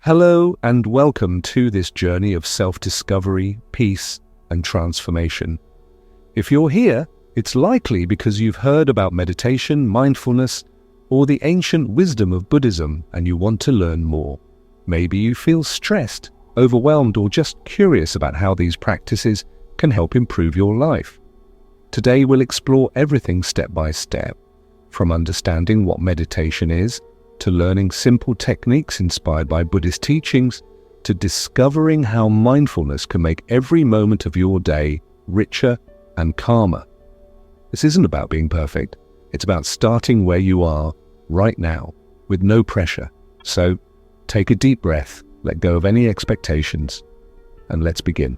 Hello and welcome to this journey of self-discovery, peace, and transformation. If you're here, it's likely because you've heard about meditation, mindfulness, or the ancient wisdom of Buddhism and you want to learn more. Maybe you feel stressed, overwhelmed, or just curious about how these practices can help improve your life. Today we'll explore everything step by step, from understanding what meditation is, to learning simple techniques inspired by Buddhist teachings, to discovering how mindfulness can make every moment of your day richer and calmer. This isn't about being perfect. It's about starting where you are right now with no pressure. So take a deep breath, let go of any expectations, and let's begin.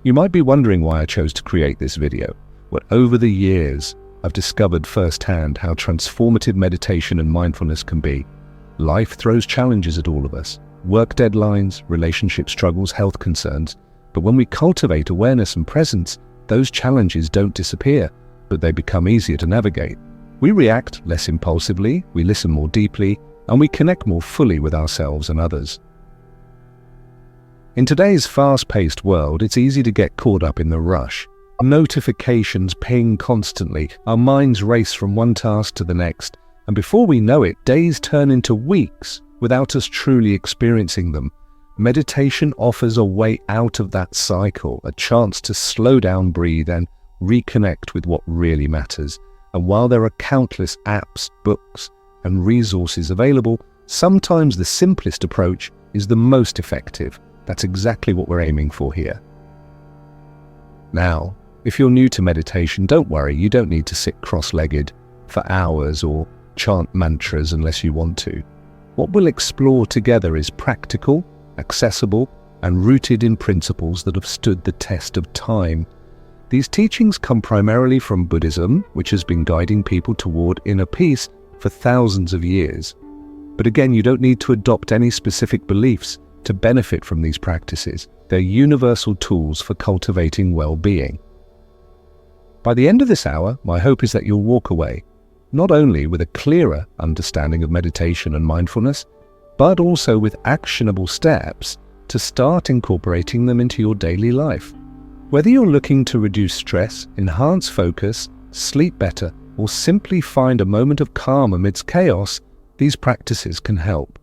You might be wondering why I chose to create this video. Well, over the years, I've discovered firsthand how transformative meditation and mindfulness can be. Life throws challenges at all of us. Work deadlines, relationship struggles, health concerns. But when we cultivate awareness and presence, those challenges don't disappear, but they become easier to navigate. We react less impulsively, we listen more deeply, and we connect more fully with ourselves and others. In today's fast-paced world, it's easy to get caught up in the rush. Notifications ping constantly, our minds race from one task to the next, and before we know it, days turn into weeks without us truly experiencing them. Meditation offers a way out of that cycle, a chance to slow down, breathe, and reconnect with what really matters. And while there are countless apps, books, and resources available, sometimes the simplest approach is the most effective. That's exactly what we're aiming for here. Now, if you're new to meditation, don't worry, you don't need to sit cross-legged for hours or chant mantras unless you want to. What we'll explore together is practical, accessible, and rooted in principles that have stood the test of time. These teachings come primarily from Buddhism, which has been guiding people toward inner peace for thousands of years. But again, you don't need to adopt any specific beliefs to benefit from these practices. They're universal tools for cultivating well-being. By the end of this hour, my hope is that you'll walk away, not only with a clearer understanding of meditation and mindfulness, but also with actionable steps to start incorporating them into your daily life. Whether you're looking to reduce stress, enhance focus, sleep better, or simply find a moment of calm amidst chaos, these practices can help.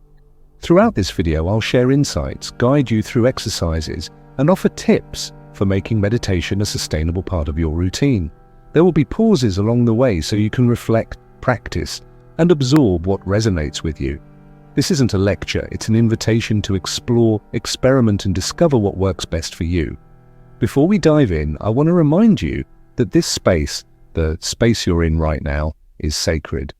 Throughout this video, I'll share insights, guide you through exercises, and offer tips for making meditation a sustainable part of your routine. There will be pauses along the way so you can reflect, practice, and absorb what resonates with you. This isn't a lecture, it's an invitation to explore, experiment, and discover what works best for you. Before we dive in, I want to remind you that this space, the space you're in right now, is sacred.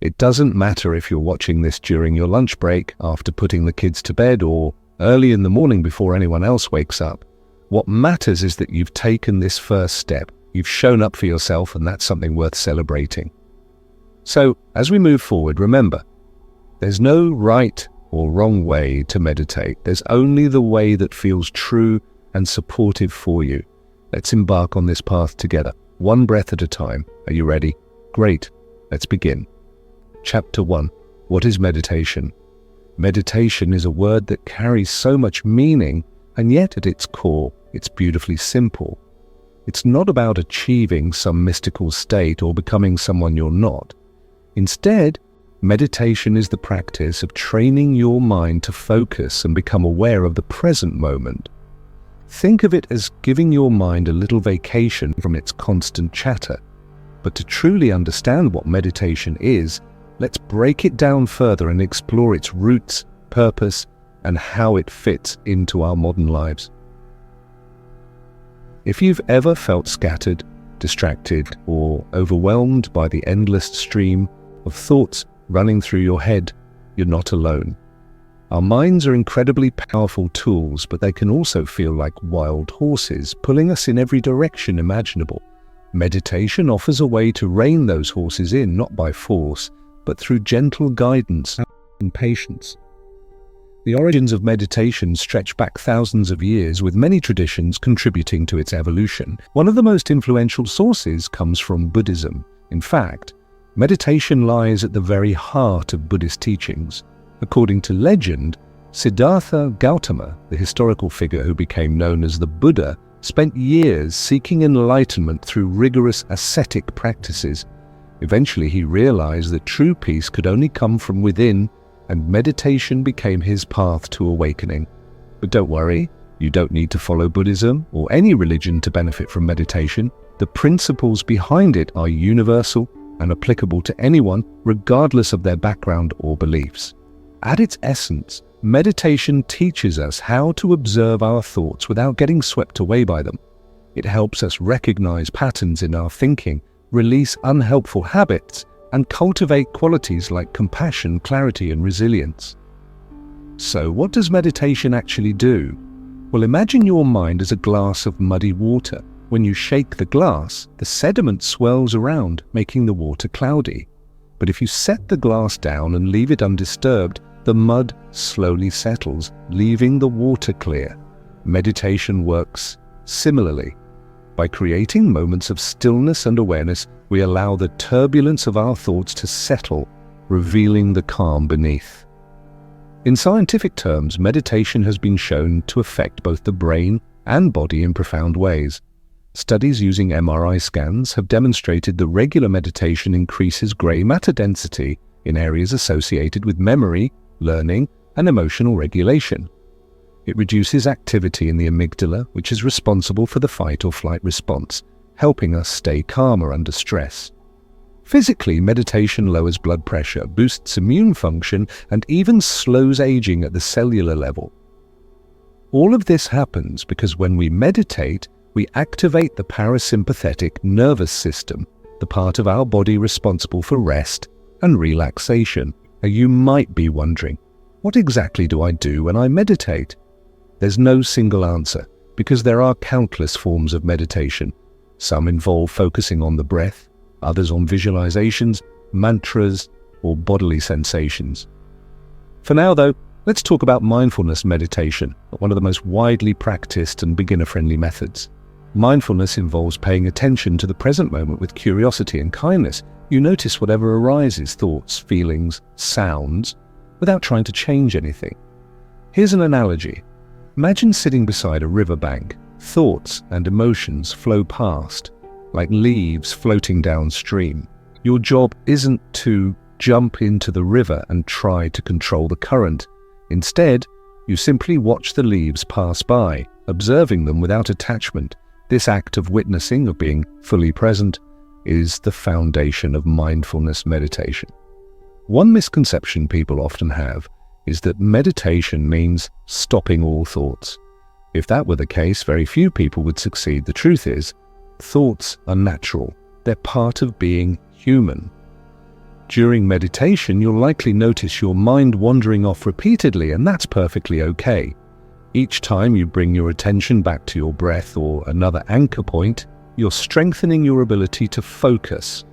It doesn't matter if you're watching this during your lunch break, after putting the kids to bed, or early in the morning before anyone else wakes up. What matters is that you've taken this first step. You've shown up for yourself, and that's something worth celebrating. So, as we move forward, remember, there's no right or wrong way to meditate. There's only the way that feels true and supportive for you. Let's embark on this path together, one breath at a time. Are you ready? Great. Let's begin. Chapter 1. What is meditation? Meditation is a word that carries so much meaning, and yet at its core, it's beautifully simple. It's not about achieving some mystical state or becoming someone you're not. Instead, meditation is the practice of training your mind to focus and become aware of the present moment. Think of it as giving your mind a little vacation from its constant chatter. But to truly understand what meditation is, let's break it down further and explore its roots, purpose, and how it fits into our modern lives. If you've ever felt scattered, distracted, or overwhelmed by the endless stream of thoughts running through your head, you're not alone. Our minds are incredibly powerful tools, but they can also feel like wild horses, pulling us in every direction imaginable. Meditation offers a way to rein those horses in, not by force, but through gentle guidance and patience. The origins of meditation stretch back thousands of years, with many traditions contributing to its evolution. One of the most influential sources comes from Buddhism. In fact, meditation lies at the very heart of Buddhist teachings. According to legend, Siddhartha Gautama, the historical figure who became known as the Buddha, spent years seeking enlightenment through rigorous ascetic practices. Eventually he realized that true peace could only come from within, and meditation became his path to awakening. But don't worry, you don't need to follow Buddhism or any religion to benefit from meditation. The principles behind it are universal and applicable to anyone, regardless of their background or beliefs. At its essence, meditation teaches us how to observe our thoughts without getting swept away by them. It helps us recognize patterns in our thinking, release unhelpful habits, and cultivate qualities like compassion, clarity, and resilience. So, what does meditation actually do? Well, imagine your mind as a glass of muddy water. When you shake the glass, the sediment swirls around, making the water cloudy. But if you set the glass down and leave it undisturbed, the mud slowly settles, leaving the water clear. Meditation works similarly. By creating moments of stillness and awareness, we allow the turbulence of our thoughts to settle, revealing the calm beneath. In scientific terms, meditation has been shown to affect both the brain and body in profound ways. Studies using MRI scans have demonstrated that regular meditation increases grey matter density in areas associated with memory, learning, and emotional regulation. It reduces activity in the amygdala, which is responsible for the fight or flight response, helping us stay calmer under stress. Physically, meditation lowers blood pressure, boosts immune function, and even slows aging at the cellular level. All of this happens because when we meditate, we activate the parasympathetic nervous system, the part of our body responsible for rest and relaxation. Now, you might be wondering, what exactly do I do when I meditate? There's no single answer, because there are countless forms of meditation. Some involve focusing on the breath, others on visualizations, mantras, or bodily sensations. For now, though, let's talk about mindfulness meditation, one of the most widely practiced and beginner-friendly methods. Mindfulness involves paying attention to the present moment with curiosity and kindness. You notice whatever arises, thoughts, feelings, sounds, without trying to change anything. Here's an analogy. Imagine sitting beside a riverbank. Thoughts and emotions flow past, like leaves floating downstream. Your job isn't to jump into the river and try to control the current. Instead, you simply watch the leaves pass by, observing them without attachment. This act of witnessing, of being fully present, is the foundation of mindfulness meditation. One misconception people often have is that meditation means stopping all thoughts. If that were the case, very few people would succeed. The truth is, thoughts are natural. They're part of being human. During meditation, you'll likely notice your mind wandering off repeatedly, and that's perfectly okay. Each time you bring your attention back to your breath or another anchor point, you're strengthening your ability to focus.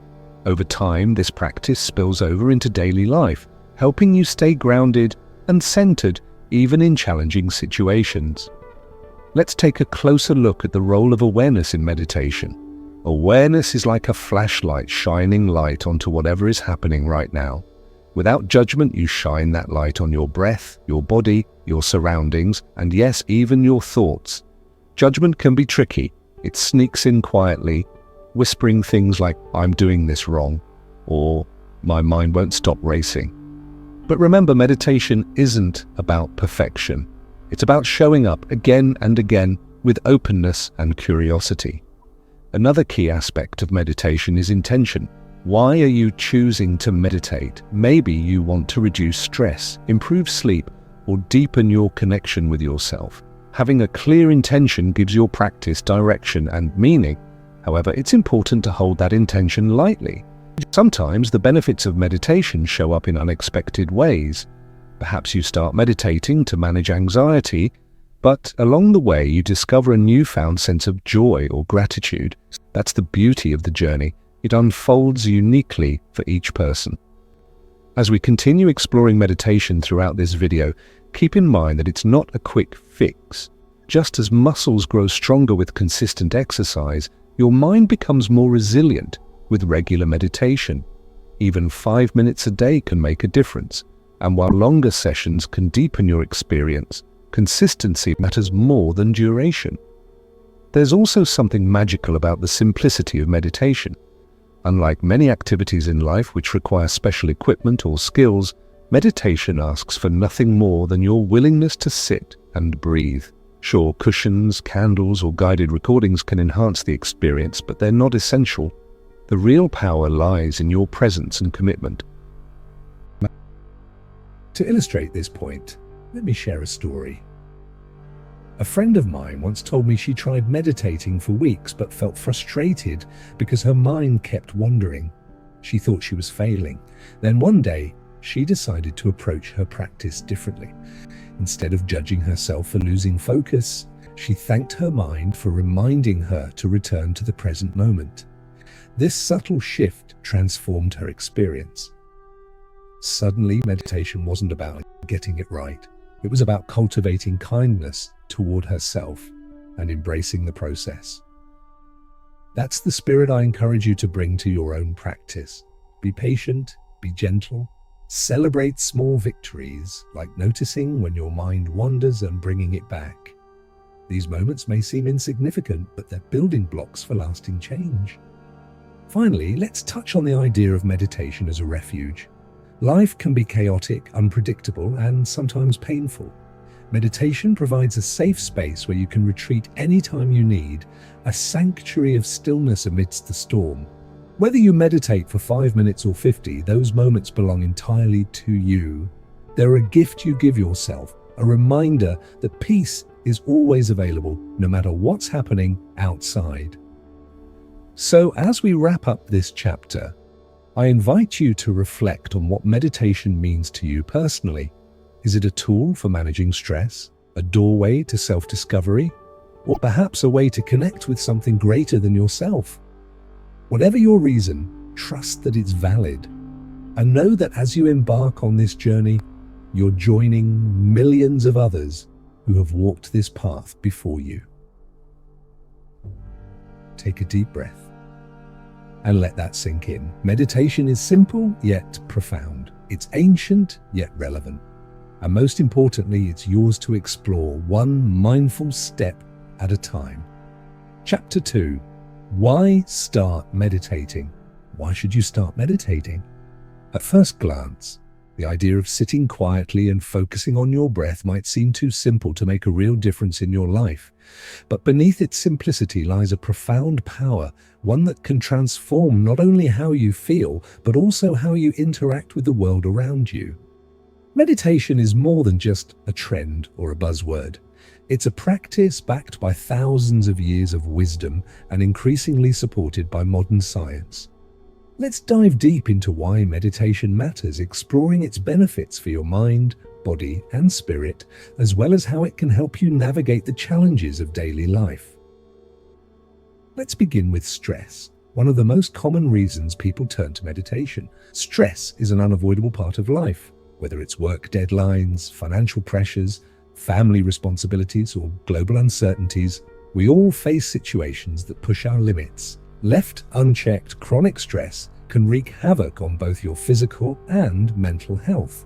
Over time, this practice spills over into daily life, helping you stay grounded and centered even in challenging situations. Let's take a closer look at the role of awareness in meditation. Awareness is like a flashlight shining light onto whatever is happening right now. Without judgment, you shine that light on your breath, your body, your surroundings, and yes, even your thoughts. Judgment can be tricky. It sneaks in quietly, whispering things like, "I'm doing this wrong," or "My mind won't stop racing." But remember, meditation isn't about perfection. It's about showing up again and again with openness and curiosity. Another key aspect of meditation is intention. Why are you choosing to meditate? Maybe you want to reduce stress, improve sleep, or deepen your connection with yourself. Having a clear intention gives your practice direction and meaning. However, it's important to hold that intention lightly. Sometimes the benefits of meditation show up in unexpected ways. Perhaps you start meditating to manage anxiety, but along the way you discover a newfound sense of joy or gratitude. That's the beauty of the journey. It unfolds uniquely for each person. As we continue exploring meditation throughout this video, keep in mind that it's not a quick fix. Just as muscles grow stronger with consistent exercise, your mind becomes more resilient with regular meditation. Even 5 minutes a day can make a difference. And while longer sessions can deepen your experience, consistency matters more than duration. There's also something magical about the simplicity of meditation. Unlike many activities in life which require special equipment or skills, meditation asks for nothing more than your willingness to sit and breathe. Sure, cushions, candles, or guided recordings can enhance the experience, but they're not essential. The real power lies in your presence and commitment. To illustrate this point, let me share a story. A friend of mine once told me she tried meditating for weeks but felt frustrated because her mind kept wandering. She thought she was failing. Then one day, she decided to approach her practice differently. Instead of judging herself for losing focus, she thanked her mind for reminding her to return to the present moment. This subtle shift transformed her experience. Suddenly, meditation wasn't about getting it right. It was about cultivating kindness toward herself and embracing the process. That's the spirit I encourage you to bring to your own practice. Be patient, be gentle, celebrate small victories, like noticing when your mind wanders and bringing it back. These moments may seem insignificant, but they're building blocks for lasting change. Finally, let's touch on the idea of meditation as a refuge. Life can be chaotic, unpredictable, and sometimes painful. Meditation provides a safe space where you can retreat anytime you need, a sanctuary of stillness amidst the storm. Whether you meditate for 5 minutes or 50, those moments belong entirely to you. They're a gift you give yourself, a reminder that peace is always available, no matter what's happening outside. So, as we wrap up this chapter, I invite you to reflect on what meditation means to you personally. Is it a tool for managing stress, a doorway to self-discovery, or perhaps a way to connect with something greater than yourself? Whatever your reason, trust that it's valid. And know that as you embark on this journey, you're joining millions of others who have walked this path before you. Take a deep breath and let that sink in. Meditation is simple yet profound. It's ancient yet relevant. And most importantly, it's yours to explore one mindful step at a time. Chapter 2. Why start meditating? Why should you start meditating? At first glance, the idea of sitting quietly and focusing on your breath might seem too simple to make a real difference in your life. But beneath its simplicity lies a profound power, one that can transform not only how you feel, but also how you interact with the world around you. Meditation is more than just a trend or a buzzword. It's a practice backed by thousands of years of wisdom and increasingly supported by modern science. Let's dive deep into why meditation matters, exploring its benefits for your mind, body, and spirit, as well as how it can help you navigate the challenges of daily life. Let's begin with stress, one of the most common reasons people turn to meditation. Stress is an unavoidable part of life, whether it's work deadlines, financial pressures, family responsibilities, or global uncertainties. We all face situations that push our limits. Left unchecked, chronic stress can wreak havoc on both your physical and mental health.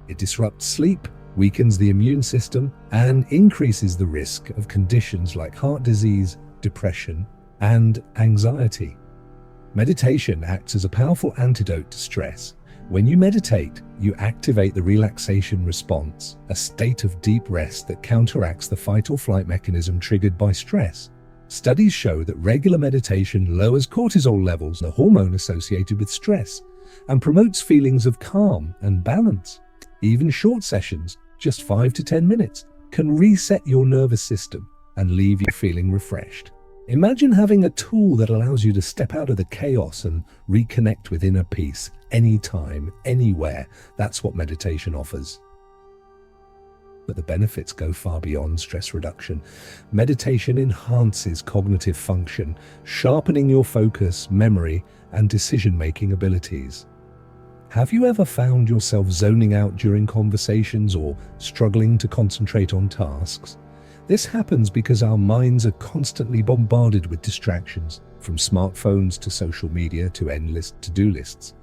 It disrupts sleep, weakens the immune system, and increases the risk of conditions like heart disease, depression, and anxiety. Meditation acts as a powerful antidote to stress. When you meditate, you activate the relaxation response, a state of deep rest that counteracts the fight or flight mechanism triggered by stress. Studies show that regular meditation lowers cortisol levels, the hormone associated with stress, and promotes feelings of calm and balance. Even short sessions, just 5 to 10 minutes, can reset your nervous system and leave you feeling refreshed. Imagine having a tool that allows you to step out of the chaos and reconnect with inner peace anytime, anywhere. That's what meditation offers. But the benefits go far beyond stress reduction. Meditation enhances cognitive function, sharpening your focus, memory, and decision-making abilities. Have you ever found yourself zoning out during conversations or struggling to concentrate on tasks? This happens because our minds are constantly bombarded with distractions, from smartphones to social media to endless to-do lists.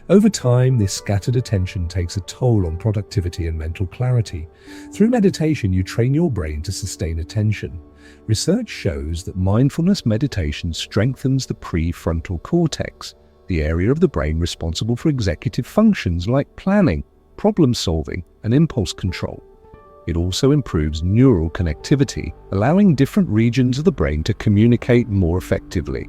Over time, this scattered attention takes a toll on productivity and mental clarity. Through meditation, you train your brain to sustain attention. Research shows that mindfulness meditation strengthens the prefrontal cortex, the area of the brain responsible for executive functions like planning, problem solving, and impulse control. It also improves neural connectivity, allowing different regions of the brain to communicate more effectively.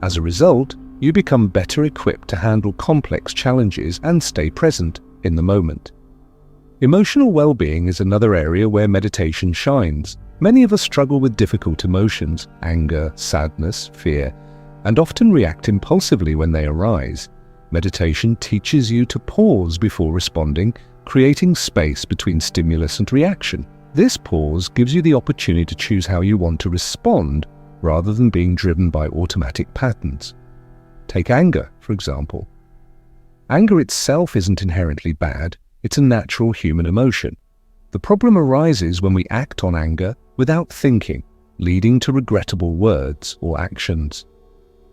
As a result, you become better equipped to handle complex challenges and stay present in the moment. Emotional well-being is another area where meditation shines. Many of us struggle with difficult emotions, anger, sadness, fear, and often react impulsively when they arise. Meditation teaches you to pause before responding, creating space between stimulus and reaction. This pause gives you the opportunity to choose how you want to respond, rather than being driven by automatic patterns. Take anger, for example. Anger itself isn't inherently bad, it's a natural human emotion. The problem arises when we act on anger without thinking, leading to regrettable words or actions.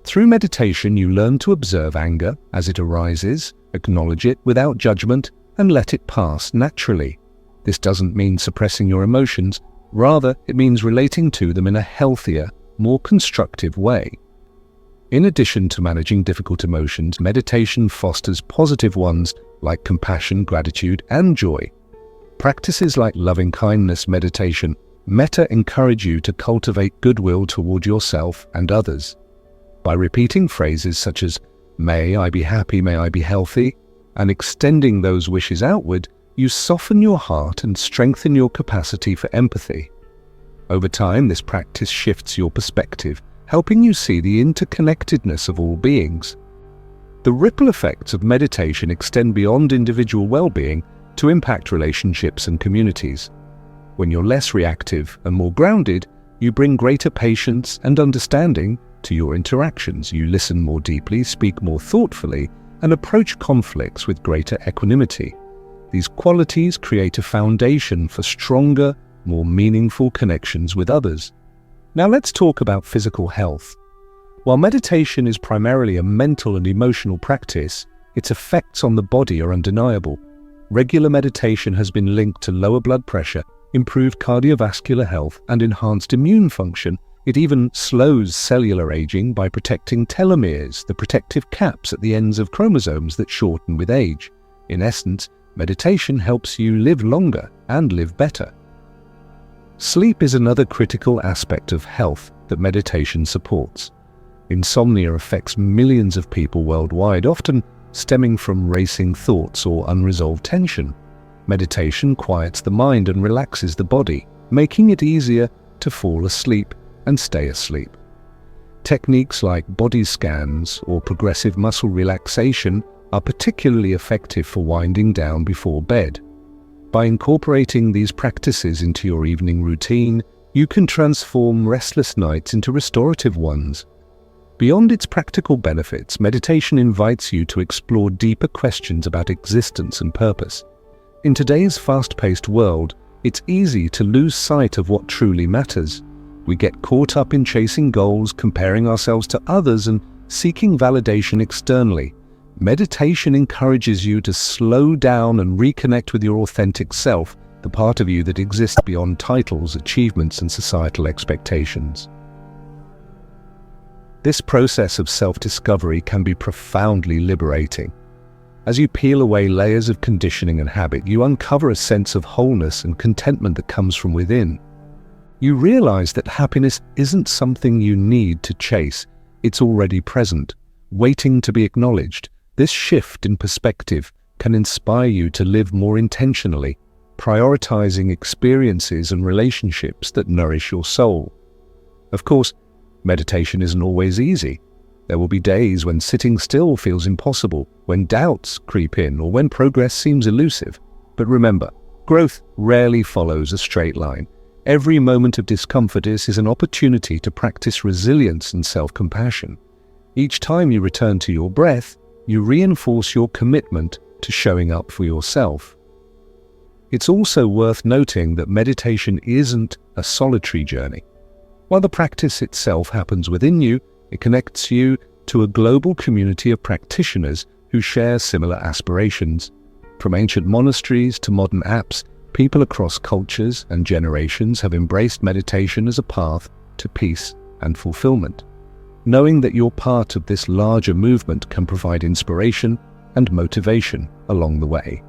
Through meditation, you learn to observe anger as it arises, acknowledge it without judgment, and let it pass naturally. This doesn't mean suppressing your emotions, rather it means relating to them in a healthier, more constructive way. In addition to managing difficult emotions, meditation fosters positive ones like compassion, gratitude, and joy. Practices like loving-kindness meditation, metta, encourage you to cultivate goodwill toward yourself and others. By repeating phrases such as, "May I be happy, may I be healthy," and extending those wishes outward, you soften your heart and strengthen your capacity for empathy. Over time, this practice shifts your perspective, helping you see the interconnectedness of all beings. The ripple effects of meditation extend beyond individual well-being to impact relationships and communities. When you're less reactive and more grounded, you bring greater patience and understanding to your interactions. You listen more deeply, speak more thoughtfully, and approach conflicts with greater equanimity. These qualities create a foundation for stronger, more meaningful connections with others. Now let's talk about physical health. While meditation is primarily a mental and emotional practice, its effects on the body are undeniable. Regular meditation has been linked to lower blood pressure, improved cardiovascular health, and enhanced immune function. It even slows cellular aging by protecting telomeres, the protective caps at the ends of chromosomes that shorten with age. In essence, meditation helps you live longer and live better. Sleep is another critical aspect of health that meditation supports. Insomnia affects millions of people worldwide, often stemming from racing thoughts or unresolved tension. Meditation quiets the mind and relaxes the body, making it easier to fall asleep and stay asleep. Techniques like body scans or progressive muscle relaxation are particularly effective for winding down before bed. By incorporating these practices into your evening routine, you can transform restless nights into restorative ones. Beyond its practical benefits, meditation invites you to explore deeper questions about existence and purpose. In today's fast-paced world, it's easy to lose sight of what truly matters. We get caught up in chasing goals, comparing ourselves to others, and seeking validation externally. Meditation encourages you to slow down and reconnect with your authentic self, the part of you that exists beyond titles, achievements, and societal expectations. This process of self-discovery can be profoundly liberating. As you peel away layers of conditioning and habit, you uncover a sense of wholeness and contentment that comes from within. You realize that happiness isn't something you need to chase. It's already present, waiting to be acknowledged. This shift in perspective can inspire you to live more intentionally, prioritizing experiences and relationships that nourish your soul. Of course, meditation isn't always easy. There will be days when sitting still feels impossible, when doubts creep in, or when progress seems elusive. But remember, growth rarely follows a straight line. Every moment of discomfort is an opportunity to practice resilience and self-compassion. Each time you return to your breath, you reinforce your commitment to showing up for yourself. It's also worth noting that meditation isn't a solitary journey. While the practice itself happens within you, it connects you to a global community of practitioners who share similar aspirations. From ancient monasteries to modern apps, people across cultures and generations have embraced meditation as a path to peace and fulfillment. Knowing that you're part of this larger movement can provide inspiration and motivation along the way.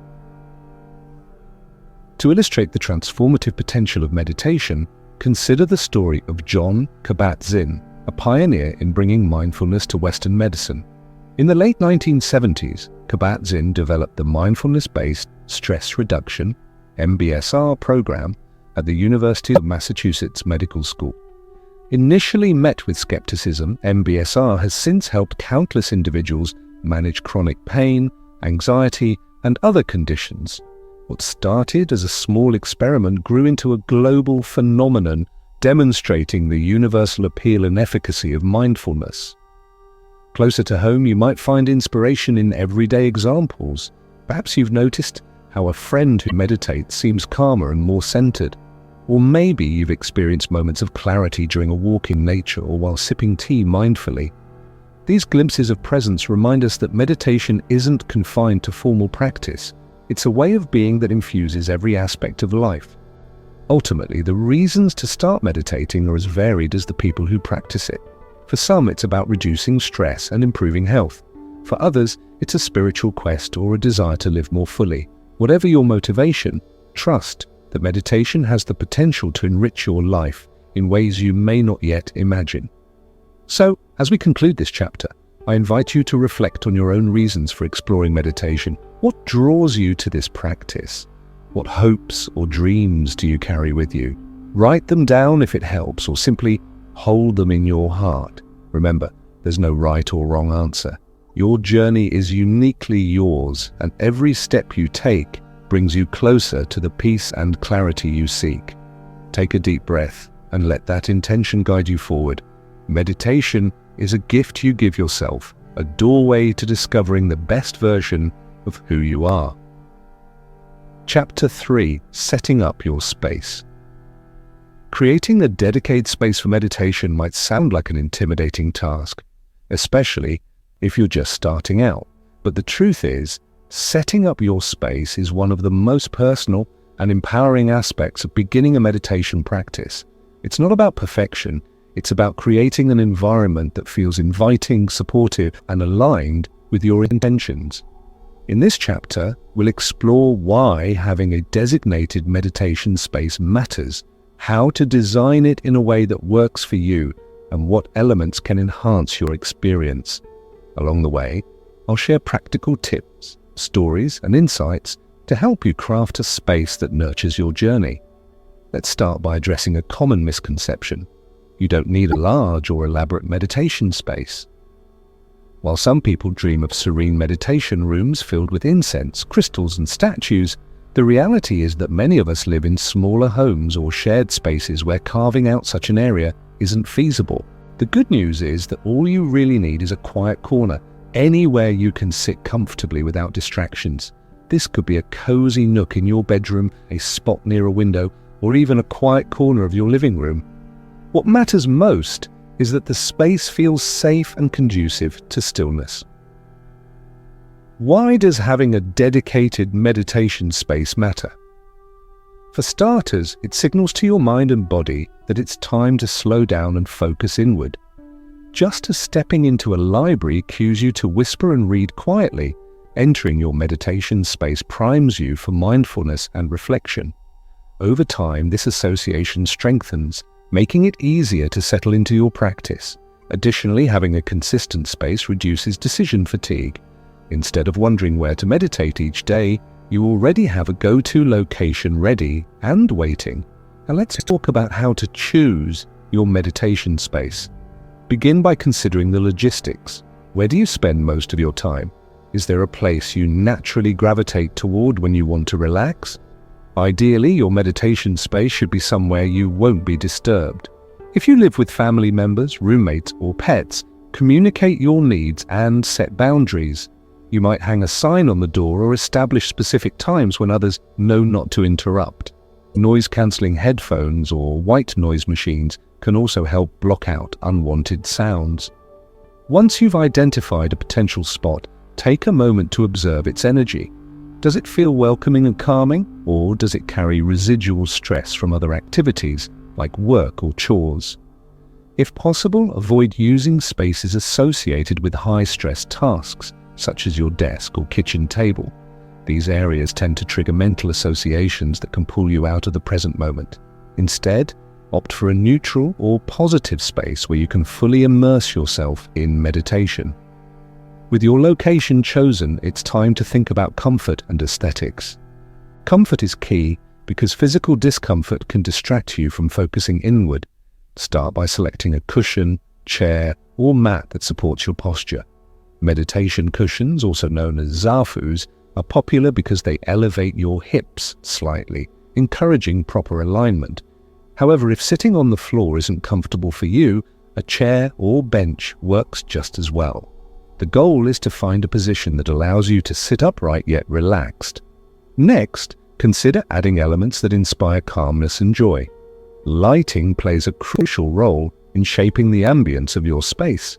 To illustrate the transformative potential of meditation, consider the story of Jon Kabat-Zinn, a pioneer in bringing mindfulness to Western medicine. In the late 1970s, Kabat-Zinn developed the mindfulness-based stress reduction (MBSR) program at the University of Massachusetts Medical School. Initially met with skepticism, MBSR has since helped countless individuals manage chronic pain, anxiety, and other conditions. What started as a small experiment grew into a global phenomenon, demonstrating the universal appeal and efficacy of mindfulness. Closer to home, you might find inspiration in everyday examples. Perhaps you've noticed how a friend who meditates seems calmer and more centered. Or maybe you've experienced moments of clarity during a walk in nature or while sipping tea mindfully. These glimpses of presence remind us that meditation isn't confined to formal practice. It's a way of being that infuses every aspect of life. Ultimately, the reasons to start meditating are as varied as the people who practice it. For some, it's about reducing stress and improving health. For others, it's a spiritual quest or a desire to live more fully. Whatever your motivation, trust that meditation has the potential to enrich your life in ways you may not yet imagine. So, as we conclude this chapter, I invite you to reflect on your own reasons for exploring meditation. What draws you to this practice? What hopes or dreams do you carry with you? Write them down if it helps, or simply hold them in your heart. Remember, there's no right or wrong answer. Your journey is uniquely yours, and every step you take brings you closer to the peace and clarity you seek. Take a deep breath and let that intention guide you forward. Meditation is a gift you give yourself, a doorway to discovering the best version of who you are. Chapter 3: Setting up your space. Creating a dedicated space for meditation might sound like an intimidating task, especially if you're just starting out. But the truth is, setting up your space is one of the most personal and empowering aspects of beginning a meditation practice. It's not about perfection. It's about creating an environment that feels inviting, supportive, and aligned with your intentions. In this chapter, we'll explore why having a designated meditation space matters, how to design it in a way that works for you, and what elements can enhance your experience. Along the way, I'll share practical tips, stories, and insights to help you craft a space that nurtures your journey. Let's start by addressing a common misconception. You don't need a large or elaborate meditation space. While some people dream of serene meditation rooms filled with incense, crystals, and statues, the reality is that many of us live in smaller homes or shared spaces where carving out such an area isn't feasible. The good news is that all you really need is a quiet corner, anywhere you can sit comfortably without distractions. This could be a cozy nook in your bedroom, a spot near a window, or even a quiet corner of your living room. What matters most is that the space feels safe and conducive to stillness. Why does having a dedicated meditation space matter? For starters, it signals to your mind and body that it's time to slow down and focus inward. Just as stepping into a library cues you to whisper and read quietly, entering your meditation space primes you for mindfulness and reflection. Over time, this association strengthens, making it easier to settle into your practice. Additionally, having a consistent space reduces decision fatigue. Instead of wondering where to meditate each day, you already have a go-to location ready and waiting. Now let's talk about how to choose your meditation space. Begin by considering the logistics. Where do you spend most of your time? Is there a place you naturally gravitate toward when you want to relax? Ideally, your meditation space should be somewhere you won't be disturbed. If you live with family members, roommates, or pets, communicate your needs and set boundaries. You might hang a sign on the door or establish specific times when others know not to interrupt. Noise-cancelling headphones or white noise machines can also help block out unwanted sounds. Once you've identified a potential spot, take a moment to observe its energy. Does it feel welcoming and calming, or does it carry residual stress from other activities like work or chores? If possible, avoid using spaces associated with high-stress tasks, such as your desk or kitchen table. These areas tend to trigger mental associations that can pull you out of the present moment. Instead, opt for a neutral or positive space where you can fully immerse yourself in meditation. With your location chosen, it's time to think about comfort and aesthetics. Comfort is key because physical discomfort can distract you from focusing inward. Start by selecting a cushion, chair, or mat that supports your posture. Meditation cushions, also known as zafus, are popular because they elevate your hips slightly, encouraging proper alignment. However, if sitting on the floor isn't comfortable for you, a chair or bench works just as well. The goal is to find a position that allows you to sit upright yet relaxed. Next, consider adding elements that inspire calmness and joy. Lighting plays a crucial role in shaping the ambience of your space.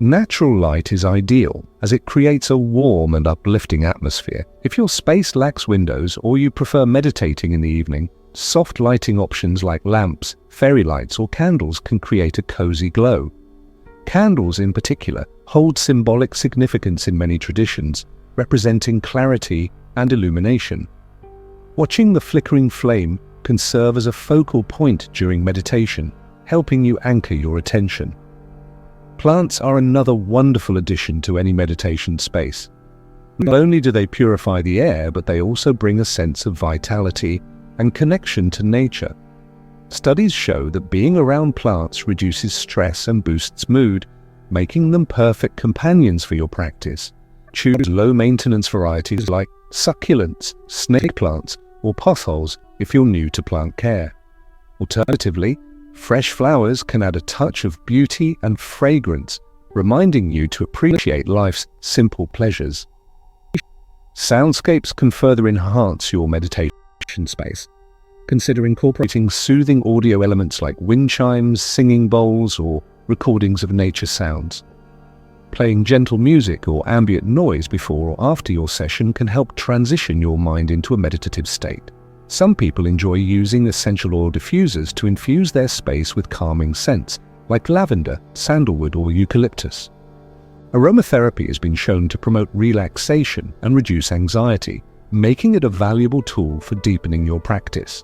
Natural light is ideal as it creates a warm and uplifting atmosphere. If your space lacks windows or you prefer meditating in the evening, soft lighting options like lamps, fairy lights, or candles can create a cozy glow. Candles in particular hold symbolic significance in many traditions, representing clarity and illumination. Watching the flickering flame can serve as a focal point during meditation, helping you anchor your attention. Plants are another wonderful addition to any meditation space. Not only do they purify the air, but they also bring a sense of vitality and connection to nature. Studies show that being around plants reduces stress and boosts mood, making them perfect companions for your practice. Choose low-maintenance varieties like succulents, snake plants, or potholes if you're new to plant care. Alternatively, fresh flowers can add a touch of beauty and fragrance, reminding you to appreciate life's simple pleasures. Soundscapes can further enhance your meditation space. Consider incorporating soothing audio elements like wind chimes, singing bowls, or recordings of nature sounds. Playing gentle music or ambient noise before or after your session can help transition your mind into a meditative state. Some people enjoy using essential oil diffusers to infuse their space with calming scents, like lavender, sandalwood, or eucalyptus. Aromatherapy has been shown to promote relaxation and reduce anxiety, making it a valuable tool for deepening your practice.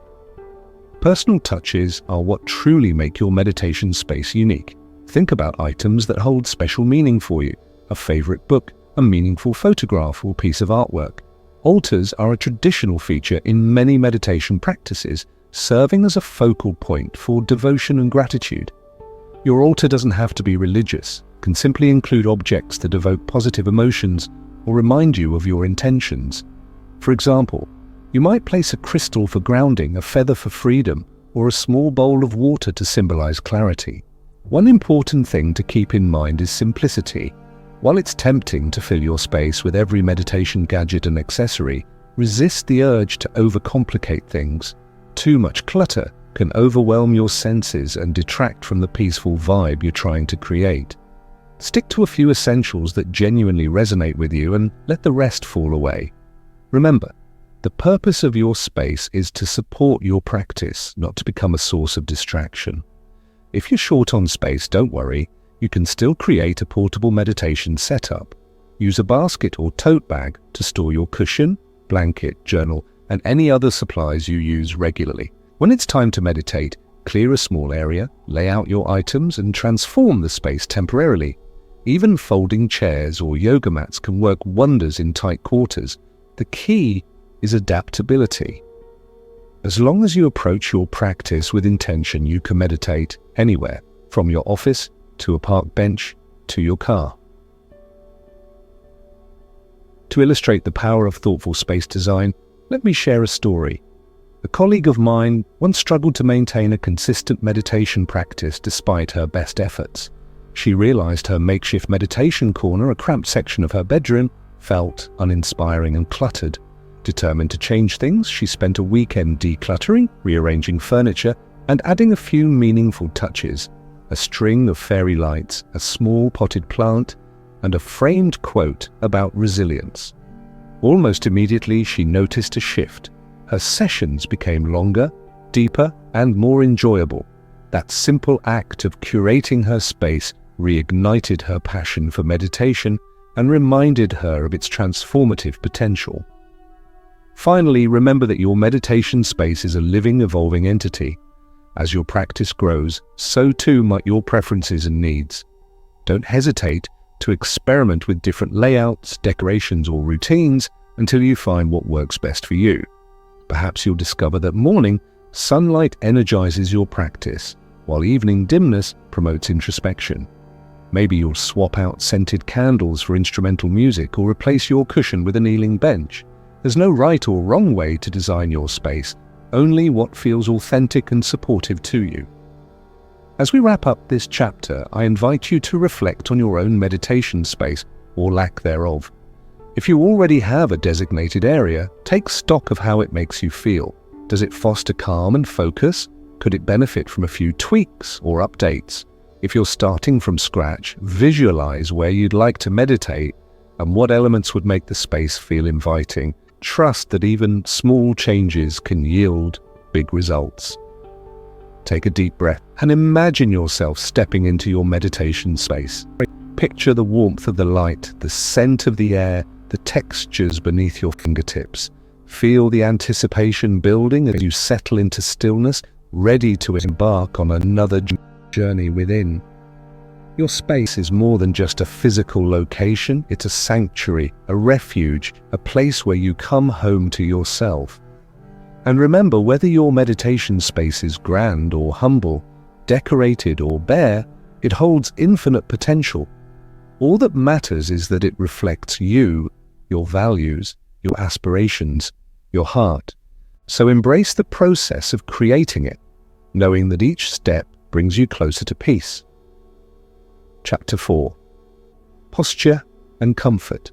Personal touches are what truly make your meditation space unique. Think about items that hold special meaning for you: a favorite book, a meaningful photograph, or piece of artwork. Altars are a traditional feature in many meditation practices, serving as a focal point for devotion and gratitude. Your altar doesn't have to be religious. It can simply include objects that evoke positive emotions or remind you of your intentions. For example, you might place a crystal for grounding, a feather for freedom, or a small bowl of water to symbolize clarity. One important thing to keep in mind is simplicity. While it's tempting to fill your space with every meditation gadget and accessory, resist the urge to overcomplicate things. Too much clutter can overwhelm your senses and detract from the peaceful vibe you're trying to create. Stick to a few essentials that genuinely resonate with you and let the rest fall away. Remember, the purpose of your space is to support your practice, not to become a source of distraction. If you're short on space, don't worry. You can still create a portable meditation setup. Use a basket or tote bag to store your cushion, blanket, journal, and any other supplies you use regularly. When it's time to meditate, clear a small area, lay out your items, and transform the space temporarily. Even folding chairs or yoga mats can work wonders in tight quarters. The key is adaptability. As long as you approach your practice with intention, you can meditate anywhere, from your office to a park bench to your car. To illustrate the power of thoughtful space design, let me share a story. A colleague of mine once struggled to maintain a consistent meditation practice despite her best efforts. She realized her makeshift meditation corner, a cramped section of her bedroom, felt uninspiring and cluttered. Determined to change things, she spent a weekend decluttering, rearranging furniture, and adding a few meaningful touches: a string of fairy lights, a small potted plant, and a framed quote about resilience. Almost immediately, she noticed a shift. Her sessions became longer, deeper, and more enjoyable. That simple act of curating her space reignited her passion for meditation and reminded her of its transformative potential. Finally, remember that your meditation space is a living, evolving entity. As your practice grows, so too might your preferences and needs. Don't hesitate to experiment with different layouts, decorations, or routines until you find what works best for you. Perhaps you'll discover that morning sunlight energizes your practice, while evening dimness promotes introspection. Maybe you'll swap out scented candles for instrumental music or replace your cushion with a kneeling bench. There's no right or wrong way to design your space, only what feels authentic and supportive to you. As we wrap up this chapter, I invite you to reflect on your own meditation space, or lack thereof. If you already have a designated area, take stock of how it makes you feel. Does it foster calm and focus? Could it benefit from a few tweaks or updates? If you're starting from scratch, visualize where you'd like to meditate and what elements would make the space feel inviting. Trust that even small changes can yield big results. Take a deep breath and imagine yourself stepping into your meditation space. Picture the warmth of the light, the scent of the air, the textures beneath your fingertips. Feel the anticipation building as you settle into stillness, ready to embark on another journey within. Your space is more than just a physical location. It's a sanctuary, a refuge, a place where you come home to yourself. And remember, whether your meditation space is grand or humble, decorated or bare, it holds infinite potential. All that matters is that it reflects you, your values, your aspirations, your heart. So embrace the process of creating it, knowing that each step brings you closer to peace. Chapter 4. Posture and Comfort.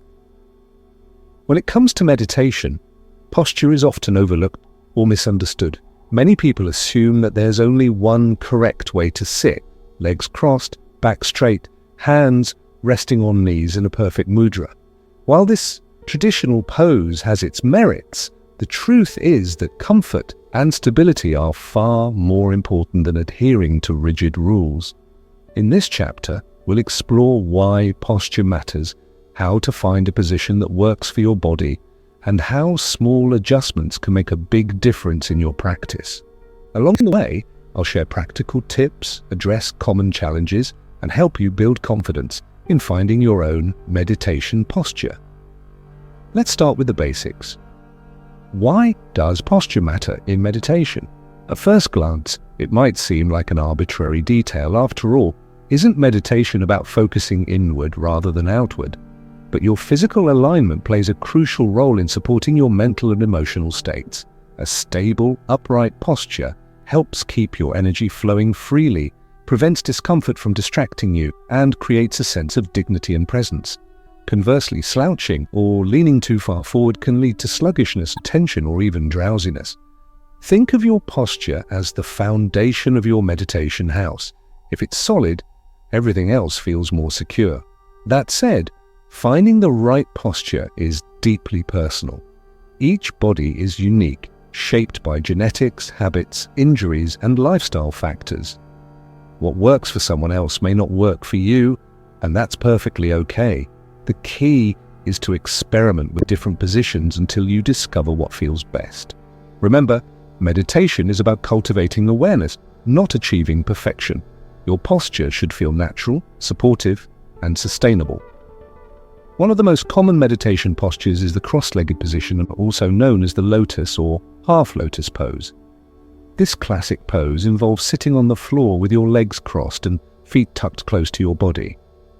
When it comes to meditation, posture is often overlooked or misunderstood. Many people assume that there's only one correct way to sit: legs crossed, back straight, hands resting on knees in a perfect mudra. While this traditional pose has its merits, the truth is that comfort and stability are far more important than adhering to rigid rules. In this chapter, we'll explore why posture matters, how to find a position that works for your body, and how small adjustments can make a big difference in your practice. Along the way, I'll share practical tips, address common challenges, and help you build confidence in finding your own meditation posture. Let's start with the basics. Why does posture matter in meditation? At first glance, it might seem like an arbitrary detail. After all, isn't meditation about focusing inward rather than outward? But your physical alignment plays a crucial role in supporting your mental and emotional states. A stable, upright posture helps keep your energy flowing freely, prevents discomfort from distracting you, and creates a sense of dignity and presence. Conversely, slouching or leaning too far forward can lead to sluggishness, tension, or even drowsiness. Think of your posture as the foundation of your meditation house. If it's solid, everything else feels more secure. That said, finding the right posture is deeply personal. Each body is unique, shaped by genetics, habits, injuries, and lifestyle factors. What works for someone else may not work for you, and that's perfectly okay. The key is to experiment with different positions until you discover what feels best. Remember, meditation is about cultivating awareness, not achieving perfection. Your posture should feel natural, supportive, and sustainable. One of the most common meditation postures is the cross-legged position, also known as the lotus or half-lotus pose. This classic pose involves sitting on the floor with your legs crossed and feet tucked close to your body.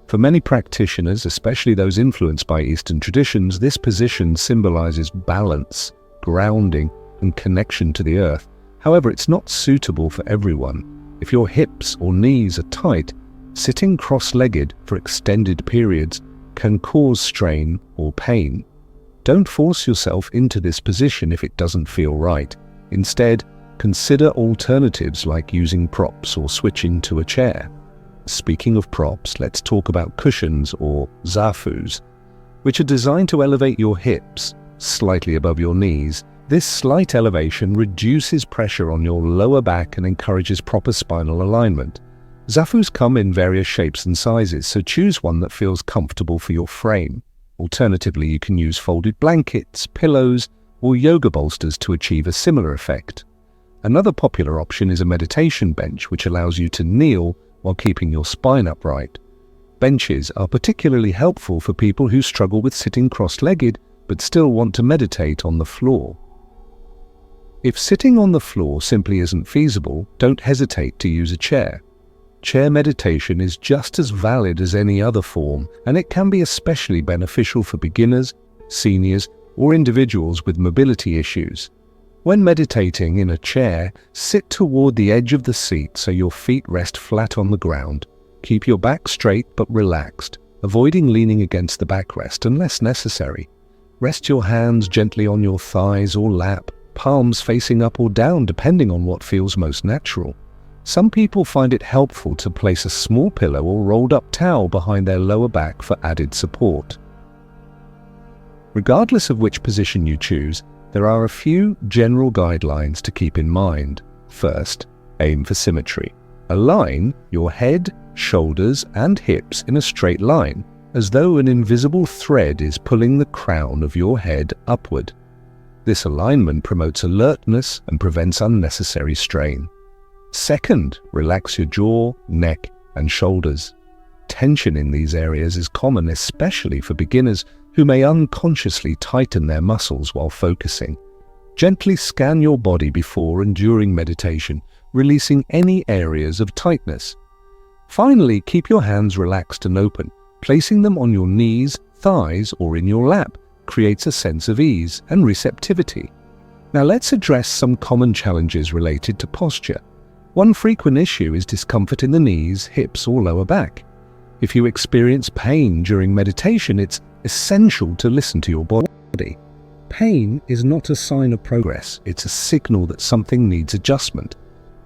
For many practitioners, especially those influenced by Eastern traditions, this position symbolizes balance, grounding, and connection to the earth. However, it's not suitable for everyone. If your hips or knees are tight, sitting cross-legged for extended periods can cause strain or pain. Don't force yourself into this position if it doesn't feel right. Instead, consider alternatives like using props or switching to a chair. Speaking of props, let's talk about cushions or zafus, which are designed to elevate your hips slightly above your knees. This slight elevation reduces pressure on your lower back and encourages proper spinal alignment. Zafus come in various shapes and sizes, so choose one that feels comfortable for your frame. Alternatively, you can use folded blankets, pillows, or yoga bolsters to achieve a similar effect. Another popular option is a meditation bench, which allows you to kneel while keeping your spine upright. Benches are particularly helpful for people who struggle with sitting cross-legged but still want to meditate on the floor. If sitting on the floor simply isn't feasible, don't hesitate to use a chair. Chair meditation is just as valid as any other form, and it can be especially beneficial for beginners, seniors, or individuals with mobility issues. When meditating in a chair, sit toward the edge of the seat so your feet rest flat on the ground. Keep your back straight but relaxed, avoiding leaning against the backrest unless necessary. Rest your hands gently on your thighs or lap, palms facing up or down depending on what feels most natural. Some people find it helpful to place a small pillow or rolled up towel behind their lower back for added support. Regardless of which position you choose, there are a few general guidelines to keep in mind. First, aim for symmetry. Align your head, shoulders, and hips in a straight line, as though an invisible thread is pulling the crown of your head upward. This alignment promotes alertness and prevents unnecessary strain. Second, relax your jaw, neck, and shoulders. Tension in these areas is common, especially for beginners who may unconsciously tighten their muscles while focusing. Gently scan your body before and during meditation, releasing any areas of tightness. Finally, keep your hands relaxed and open. Placing them on your knees, thighs, or in your lap creates a sense of ease and receptivity. Now let's address some common challenges related to posture. One frequent issue is discomfort in the knees, hips, or lower back. If you experience pain during meditation, it's essential to listen to your body. Pain is not a sign of progress, it's a signal that something needs adjustment.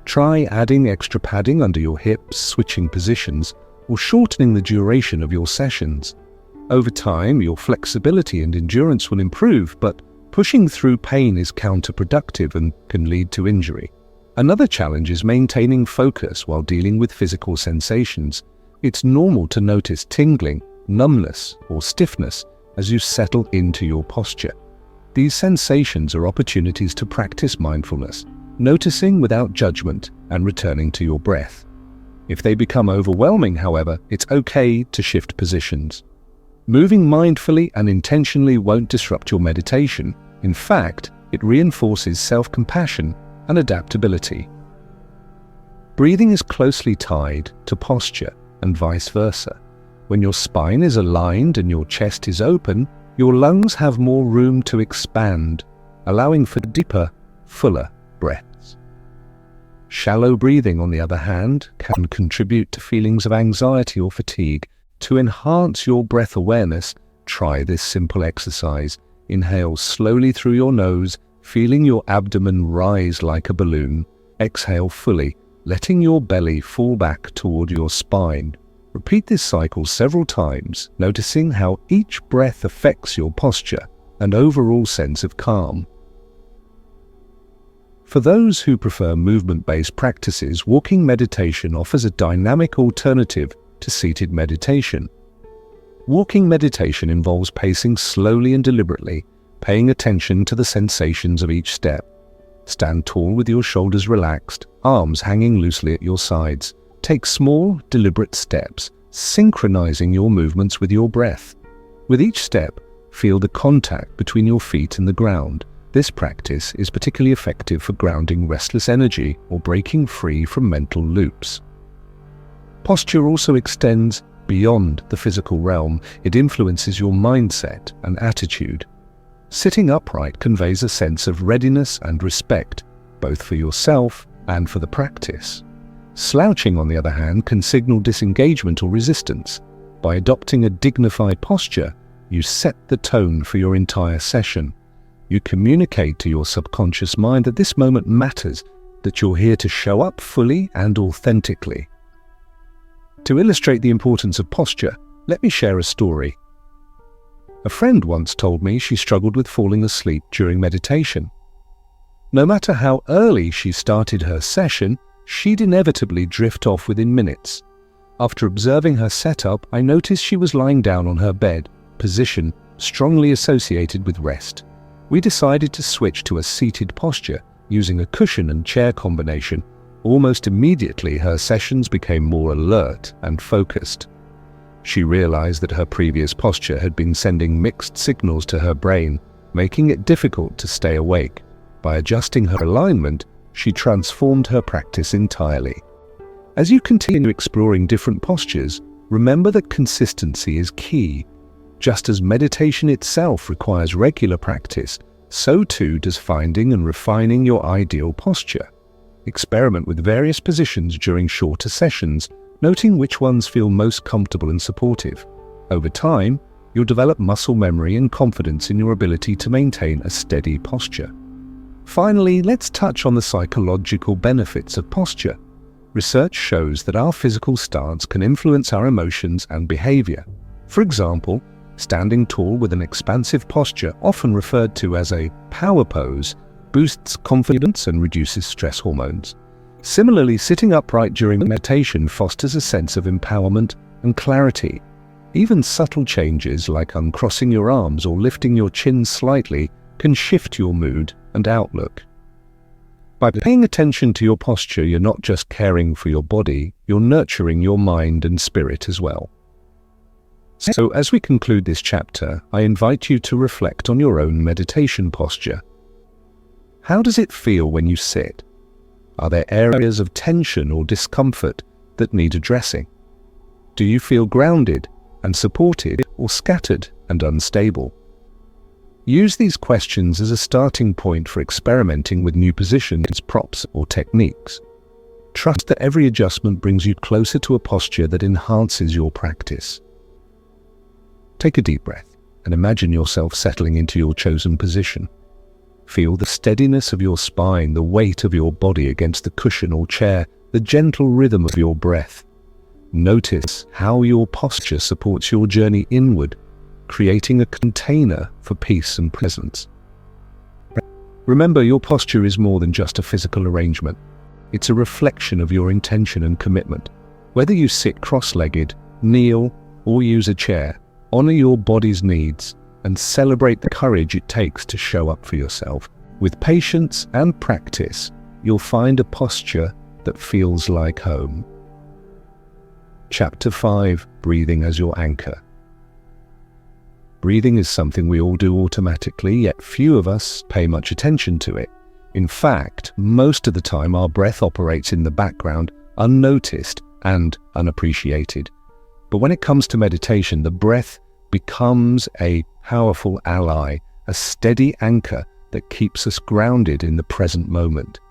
Try adding extra padding under your hips, switching positions, or shortening the duration of your sessions. Over time, your flexibility and endurance will improve, but pushing through pain is counterproductive and can lead to injury. Another challenge is maintaining focus while dealing with physical sensations. It's normal to notice tingling, numbness, or stiffness as you settle into your posture. These sensations are opportunities to practice mindfulness, noticing without judgment and returning to your breath. If they become overwhelming, however, it's okay to shift positions. Moving mindfully and intentionally won't disrupt your meditation. In fact, it reinforces self-compassion and adaptability. Breathing is closely tied to posture and vice versa. When your spine is aligned and your chest is open, your lungs have more room to expand, allowing for deeper, fuller breaths. Shallow breathing, on the other hand, can contribute to feelings of anxiety or fatigue. To enhance your breath awareness, try this simple exercise. Inhale slowly through your nose, feeling your abdomen rise like a balloon. Exhale fully, letting your belly fall back toward your spine. Repeat this cycle several times, noticing how each breath affects your posture and overall sense of calm. For those who prefer movement-based practices, walking meditation offers a dynamic alternative to seated meditation. Walking meditation involves pacing slowly and deliberately, paying attention to the sensations of each step. Stand tall with your shoulders relaxed, arms hanging loosely at your sides. Take small, deliberate steps, synchronizing your movements with your breath. With each step, feel the contact between your feet and the ground. This practice is particularly effective for grounding restless energy or breaking free from mental loops. Posture also extends beyond the physical realm. It influences your mindset and attitude. Sitting upright conveys a sense of readiness and respect, both for yourself and for the practice. Slouching, on the other hand, can signal disengagement or resistance. By adopting a dignified posture, you set the tone for your entire session. You communicate to your subconscious mind that this moment matters, that you're here to show up fully and authentically. To illustrate the importance of posture, let me share a story. A friend once told me she struggled with falling asleep during meditation. No matter how early she started her session, she'd inevitably drift off within minutes. After observing her setup, I noticed she was lying down on her bed, position strongly associated with rest. We decided to switch to a seated posture, using a cushion and chair combination. Almost immediately, her sessions became more alert and focused. She realized that her previous posture had been sending mixed signals to her brain, making it difficult to stay awake. By adjusting her alignment, she transformed her practice entirely. As you continue exploring different postures, remember that consistency is key. Just as meditation itself requires regular practice, so too does finding and refining your ideal posture. Experiment with various positions during shorter sessions, noting which ones feel most comfortable and supportive. Over time, you'll develop muscle memory and confidence in your ability to maintain a steady posture. Finally, let's touch on the psychological benefits of posture. Research shows that our physical stance can influence our emotions and behavior. For example, standing tall with an expansive posture, often referred to as a power pose, boosts confidence and reduces stress hormones. Similarly, sitting upright during meditation fosters a sense of empowerment and clarity. Even subtle changes like uncrossing your arms or lifting your chin slightly can shift your mood and outlook. By paying attention to your posture, you're not just caring for your body, you're nurturing your mind and spirit as well. So as we conclude this chapter, I invite you to reflect on your own meditation posture. How does it feel when you sit? Are there areas of tension or discomfort that need addressing? Do you feel grounded and supported, or scattered and unstable? Use these questions as a starting point for experimenting with new positions, props, or techniques. Trust that every adjustment brings you closer to a posture that enhances your practice. Take a deep breath and imagine yourself settling into your chosen position. Feel the steadiness of your spine, the weight of your body against the cushion or chair, the gentle rhythm of your breath. Notice how your posture supports your journey inward, creating a container for peace and presence. Remember, your posture is more than just a physical arrangement. It's a reflection of your intention and commitment. Whether you sit cross-legged, kneel, or use a chair, honor your body's needs and celebrate the courage it takes to show up for yourself. With patience and practice, you'll find a posture that feels like home. Chapter 5: Breathing as your anchor. Breathing is something we all do automatically, yet few of us pay much attention to it. In fact, most of the time our breath operates in the background, unnoticed and unappreciated. But when it comes to meditation, the breath becomes a powerful ally, a steady anchor that keeps us grounded in the present moment.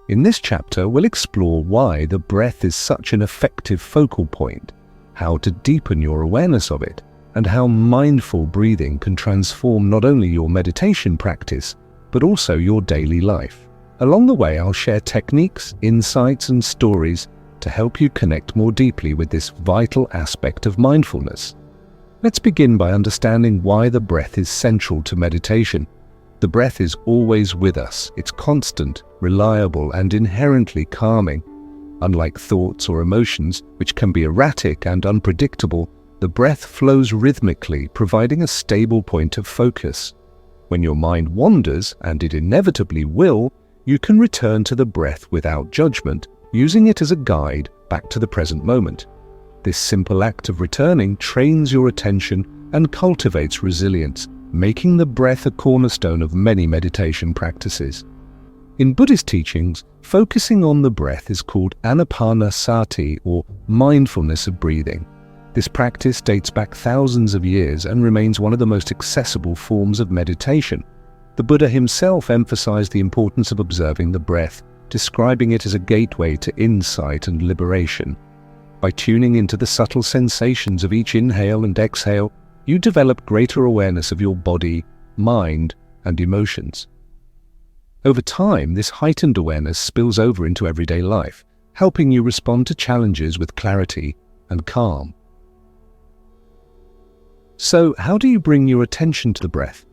In this chapter, we'll explore why the breath is such an effective focal point, how to deepen your awareness of it, and how mindful breathing can transform not only your meditation practice, but also your daily life. Along the way, I'll share techniques, insights, and stories to help you connect more deeply with this vital aspect of mindfulness. Let's begin by understanding why the breath is central to meditation. The breath is always with us. It's constant, reliable, and inherently calming. Unlike thoughts or emotions, which can be erratic and unpredictable, the breath flows rhythmically, providing a stable point of focus. When your mind wanders, and it inevitably will, you can return to the breath without judgment, using it as a guide back to the present moment. This simple act of returning trains your attention and cultivates resilience, making the breath a cornerstone of many meditation practices. In Buddhist teachings, focusing on the breath is called anapanasati, or mindfulness of breathing. This practice dates back thousands of years and remains one of the most accessible forms of meditation. The Buddha himself emphasized the importance of observing the breath, describing it as a gateway to insight and liberation. By tuning into the subtle sensations of each inhale and exhale, you develop greater awareness of your body, mind, and emotions. Over time, this heightened awareness spills over into everyday life, helping you respond to challenges with clarity and calm. So, how do you bring your attention to the breath?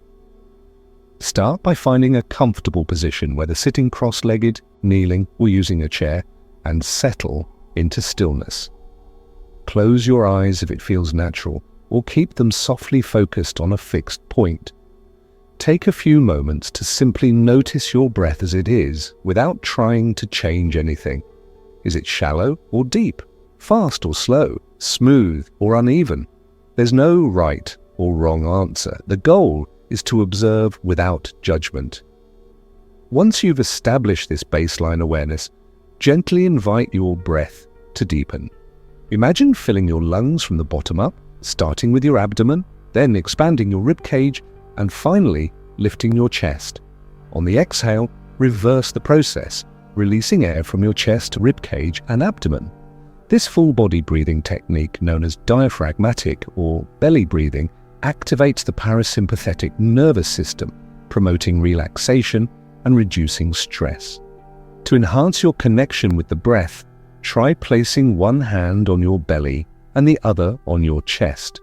Start by finding a comfortable position, whether sitting cross-legged, kneeling, or using a chair, and settle into stillness. Close your eyes if it feels natural, or keep them softly focused on a fixed point. Take a few moments to simply notice your breath as it is, without trying to change anything. Is it shallow or deep, fast or slow, smooth or uneven? There's no right or wrong answer. The goal is to observe without judgment. Once you've established this baseline awareness, gently invite your breath to deepen. Imagine filling your lungs from the bottom up, starting with your abdomen, then expanding your rib cage, and finally lifting your chest. On the exhale, reverse the process, releasing air from your chest, rib cage, and abdomen. This full-body breathing technique, known as diaphragmatic or belly breathing, activates the parasympathetic nervous system, promoting relaxation and reducing stress. To enhance your connection with the breath, try placing one hand on your belly and the other on your chest.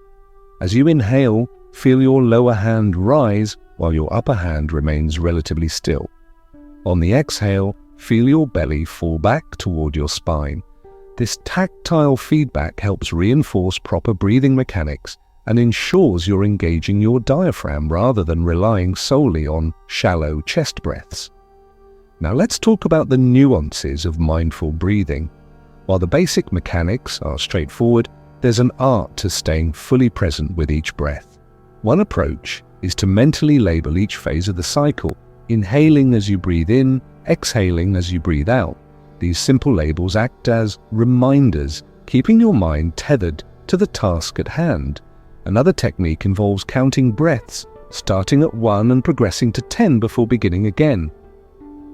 As you inhale, feel your lower hand rise while your upper hand remains relatively still. On the exhale, feel your belly fall back toward your spine. This tactile feedback helps reinforce proper breathing mechanics and ensures you're engaging your diaphragm rather than relying solely on shallow chest breaths. Now let's talk about the nuances of mindful breathing. While the basic mechanics are straightforward, there's an art to staying fully present with each breath. One approach is to mentally label each phase of the cycle, inhaling as you breathe in, exhaling as you breathe out. These simple labels act as reminders, keeping your mind tethered to the task at hand. Another technique involves counting breaths, starting at 1 and progressing to 10 before beginning again.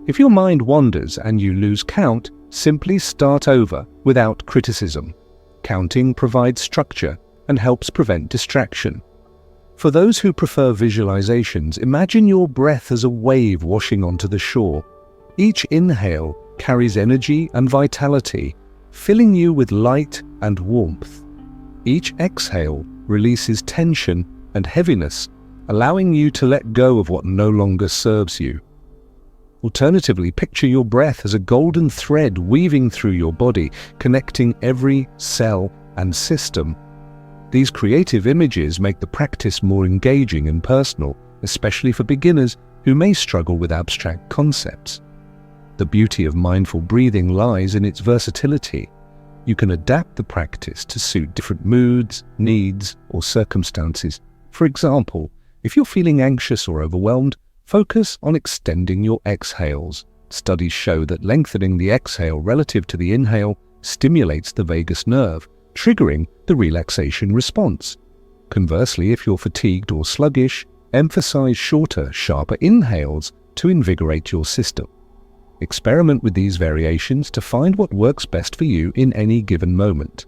If your mind wanders and you lose count, simply start over without criticism. Counting provides structure and helps prevent distraction. For those who prefer visualizations, imagine your breath as a wave washing onto the shore. Each inhale carries energy and vitality, filling you with light and warmth. Each exhale releases tension and heaviness, allowing you to let go of what no longer serves you. Alternatively, picture your breath as a golden thread weaving through your body, connecting every cell and system. These creative images make the practice more engaging and personal, especially for beginners who may struggle with abstract concepts. The beauty of mindful breathing lies in its versatility. You can adapt the practice to suit different moods, needs, or circumstances. For example, if you're feeling anxious or overwhelmed, focus on extending your exhales. Studies show that lengthening the exhale relative to the inhale stimulates the vagus nerve, triggering the relaxation response. Conversely, if you're fatigued or sluggish, emphasize shorter, sharper inhales to invigorate your system. Experiment with these variations to find what works best for you in any given moment.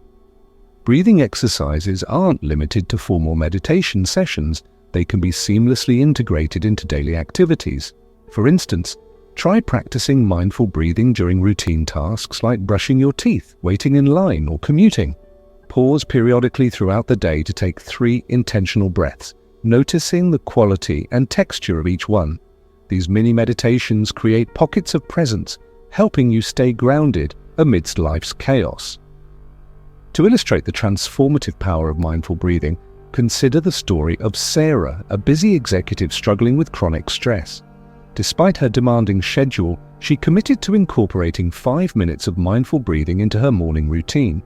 Breathing exercises aren't limited to formal meditation sessions. They can be seamlessly integrated into daily activities. For instance, try practicing mindful breathing during routine tasks like brushing your teeth, waiting in line, or commuting. Pause periodically throughout the day to take 3 intentional breaths, noticing the quality and texture of each one. These mini meditations create pockets of presence, helping you stay grounded amidst life's chaos. To illustrate the transformative power of mindful breathing, consider the story of Sarah, a busy executive struggling with chronic stress. Despite her demanding schedule, she committed to incorporating 5 minutes of mindful breathing into her morning routine.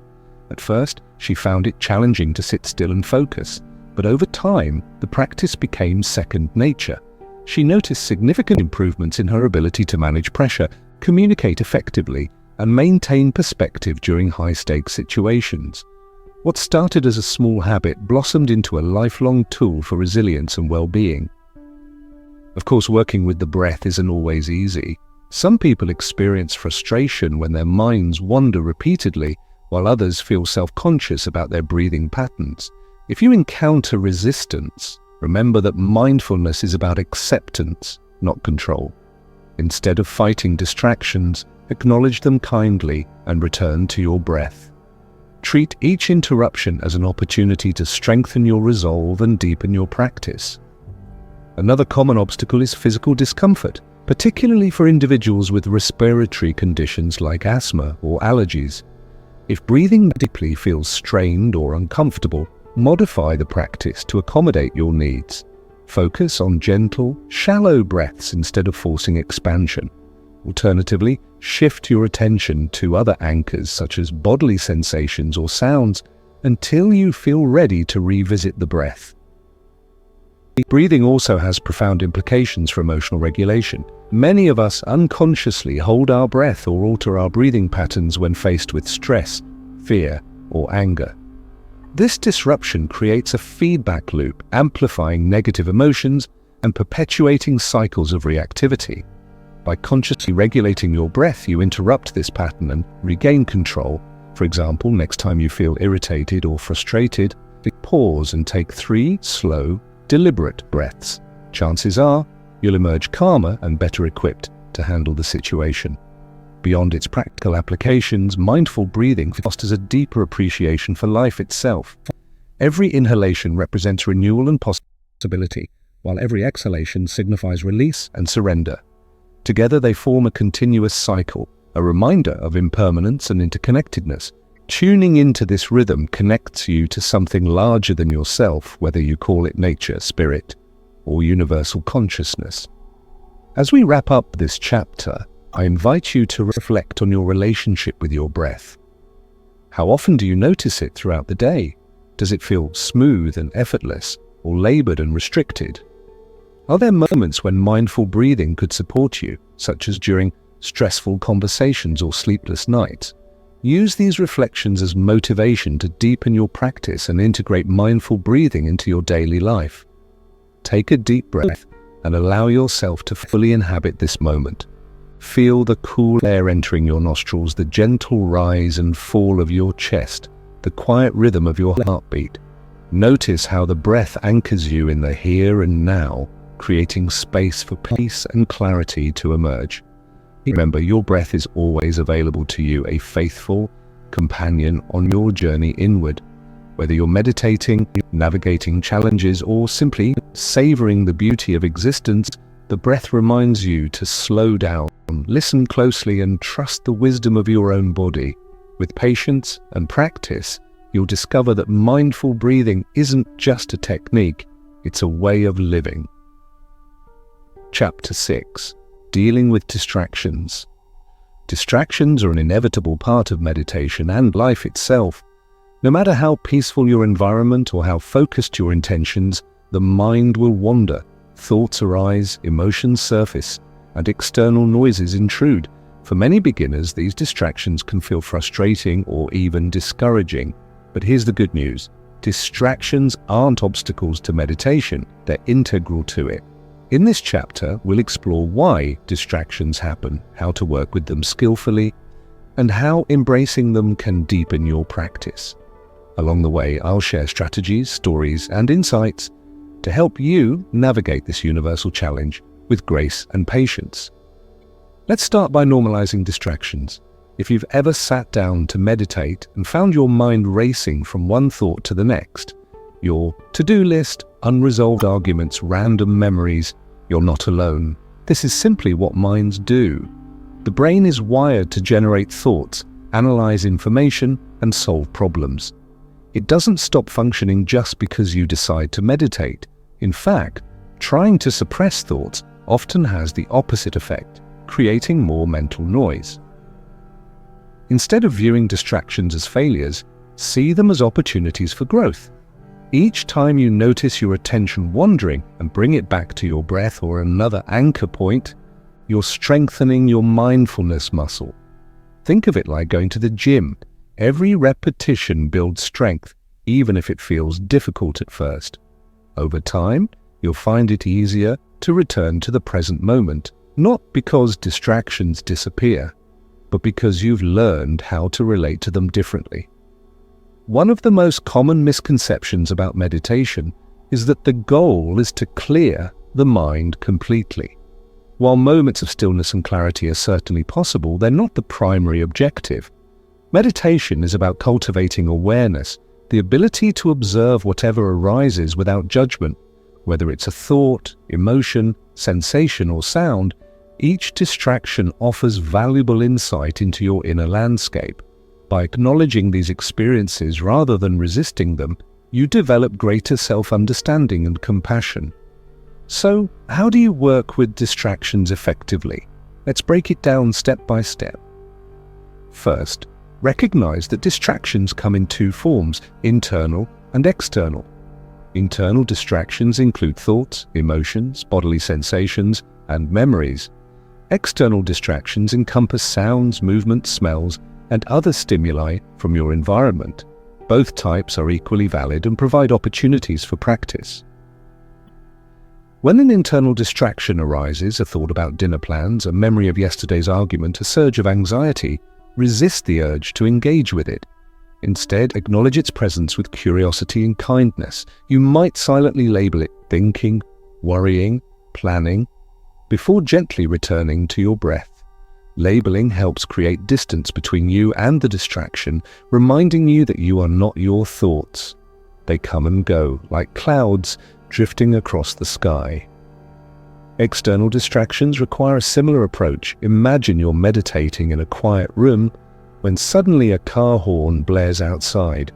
At first, she found it challenging to sit still and focus, but over time, the practice became second nature. She noticed significant improvements in her ability to manage pressure, communicate effectively, and maintain perspective during high-stakes situations. What started as a small habit blossomed into a lifelong tool for resilience and well-being. Of course, working with the breath isn't always easy. Some people experience frustration when their minds wander repeatedly, while others feel self-conscious about their breathing patterns. If you encounter resistance, remember that mindfulness is about acceptance, not control. Instead of fighting distractions, acknowledge them kindly and return to your breath. Treat each interruption as an opportunity to strengthen your resolve and deepen your practice. Another common obstacle is physical discomfort, particularly for individuals with respiratory conditions like asthma or allergies. If breathing deeply feels strained or uncomfortable, modify the practice to accommodate your needs. Focus on gentle, shallow breaths instead of forcing expansion. Alternatively, shift your attention to other anchors such as bodily sensations or sounds until you feel ready to revisit the breath. Breathing also has profound implications for emotional regulation. Many of us unconsciously hold our breath or alter our breathing patterns when faced with stress, fear, or anger. This disruption creates a feedback loop, amplifying negative emotions and perpetuating cycles of reactivity. By consciously regulating your breath, you interrupt this pattern and regain control. For example, next time you feel irritated or frustrated, pause and take 3 slow, deliberate breaths. Chances are, you'll emerge calmer and better equipped to handle the situation. Beyond its practical applications, mindful breathing fosters a deeper appreciation for life itself. Every inhalation represents renewal and possibility, while every exhalation signifies release and surrender. Together they form a continuous cycle, a reminder of impermanence and interconnectedness. Tuning into this rhythm connects you to something larger than yourself, whether you call it nature, spirit, or universal consciousness. As we wrap up this chapter, I invite you to reflect on your relationship with your breath. How often do you notice it throughout the day? Does it feel smooth and effortless, or labored and restricted? Are there moments when mindful breathing could support you, such as during stressful conversations or sleepless nights? Use these reflections as motivation to deepen your practice and integrate mindful breathing into your daily life. Take a deep breath and allow yourself to fully inhabit this moment. Feel the cool air entering your nostrils, the gentle rise and fall of your chest, the quiet rhythm of your heartbeat. Notice how the breath anchors you in the here and now, creating space for peace and clarity to emerge. Remember, your breath is always available to you, a faithful companion on your journey inward. Whether you're meditating, navigating challenges, or simply savoring the beauty of existence, the breath reminds you to slow down, listen closely, and trust the wisdom of your own body. With patience and practice, you'll discover that mindful breathing isn't just a technique, it's a way of living. Chapter 6. Dealing with distractions. Distractions are an inevitable part of meditation and life itself. No matter how peaceful your environment or how focused your intentions, the mind will wander. Thoughts arise, emotions surface, and external noises intrude. For many beginners, these distractions can feel frustrating or even discouraging. But here's the good news. Distractions aren't obstacles to meditation, they're integral to it. In this chapter, we'll explore why distractions happen, how to work with them skillfully, and how embracing them can deepen your practice. Along the way, I'll share strategies, stories, and insights to help you navigate this universal challenge with grace and patience. Let's start by normalizing distractions. If you've ever sat down to meditate and found your mind racing from one thought to the next, your to-do list, unresolved arguments, random memories, you're not alone. This is simply what minds do. The brain is wired to generate thoughts, analyze information, and solve problems. It doesn't stop functioning just because you decide to meditate. In fact, trying to suppress thoughts often has the opposite effect, creating more mental noise. Instead of viewing distractions as failures, see them as opportunities for growth. Each time you notice your attention wandering and bring it back to your breath or another anchor point, you're strengthening your mindfulness muscle. Think of it like going to the gym. Every repetition builds strength, even if it feels difficult at first. Over time, you'll find it easier to return to the present moment, not because distractions disappear, but because you've learned how to relate to them differently. One of the most common misconceptions about meditation is that the goal is to clear the mind completely. While moments of stillness and clarity are certainly possible, they're not the primary objective. Meditation is about cultivating awareness, the ability to observe whatever arises without judgment. Whether it's a thought, emotion, sensation, or sound, each distraction offers valuable insight into your inner landscape. By acknowledging these experiences rather than resisting them, you develop greater self-understanding and compassion. So, how do you work with distractions effectively? Let's break it down step by step. First, recognize that distractions come in two forms, internal and external. Internal distractions include thoughts, emotions, bodily sensations, and memories. External distractions encompass sounds, movements, smells, and other stimuli from your environment. Both types are equally valid and provide opportunities for practice. When an internal distraction arises, a thought about dinner plans, a memory of yesterday's argument, a surge of anxiety, resist the urge to engage with it. Instead, acknowledge its presence with curiosity and kindness. You might silently label it thinking, worrying, planning, before gently returning to your breath. Labeling helps create distance between you and the distraction, reminding you that you are not your thoughts. They come and go, like clouds drifting across the sky. External distractions require a similar approach. Imagine you're meditating in a quiet room when suddenly a car horn blares outside.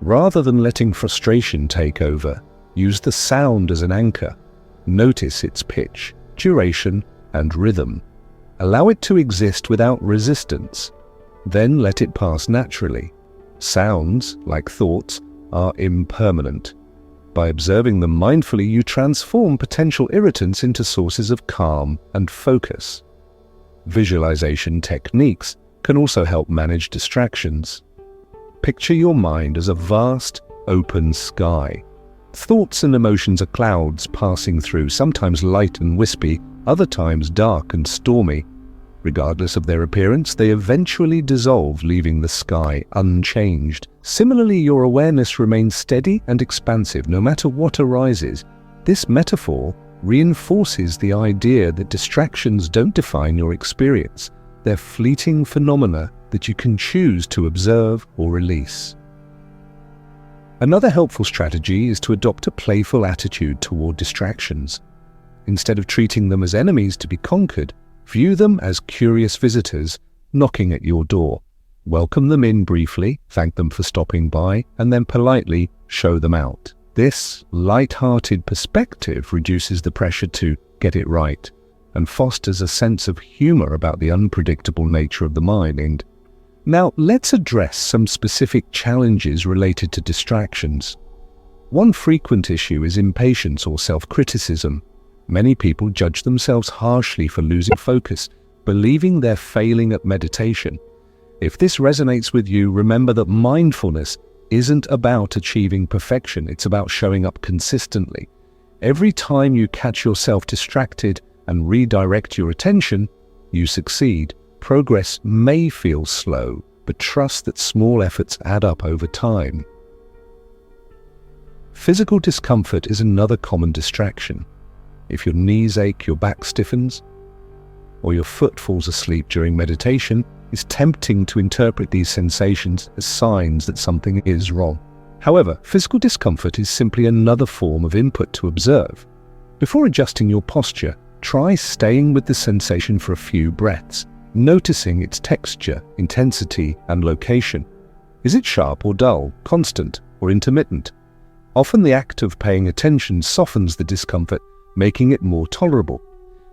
Rather than letting frustration take over, use the sound as an anchor. Notice its pitch, duration, and rhythm. Allow it to exist without resistance. Then let it pass naturally. Sounds, like thoughts, are impermanent. By observing them mindfully, you transform potential irritants into sources of calm and focus. Visualization techniques can also help manage distractions. Picture your mind as a vast, open sky. Thoughts and emotions are clouds passing through, sometimes light and wispy, other times dark and stormy. Regardless of their appearance, they eventually dissolve, leaving the sky unchanged. Similarly, your awareness remains steady and expansive no matter what arises. This metaphor reinforces the idea that distractions don't define your experience. They're fleeting phenomena that you can choose to observe or release. Another helpful strategy is to adopt a playful attitude toward distractions. Instead of treating them as enemies to be conquered, view them as curious visitors knocking at your door. Welcome them in briefly, thank them for stopping by, and then politely show them out. This light-hearted perspective reduces the pressure to get it right and fosters a sense of humor about the unpredictable nature of the mind. Now, let's address some specific challenges related to distractions. One frequent issue is impatience or self-criticism. Many people judge themselves harshly for losing focus, believing they're failing at meditation. If this resonates with you, remember that mindfulness isn't about achieving perfection, it's about showing up consistently. Every time you catch yourself distracted and redirect your attention, you succeed. Progress may feel slow, but trust that small efforts add up over time. Physical discomfort is another common distraction. If your knees ache, your back stiffens, or your foot falls asleep during meditation, it's tempting to interpret these sensations as signs that something is wrong. However, physical discomfort is simply another form of input to observe. Before adjusting your posture, try staying with the sensation for a few breaths, noticing its texture, intensity, and location. Is it sharp or dull, constant or intermittent? Often the act of paying attention softens the discomfort, making it more tolerable.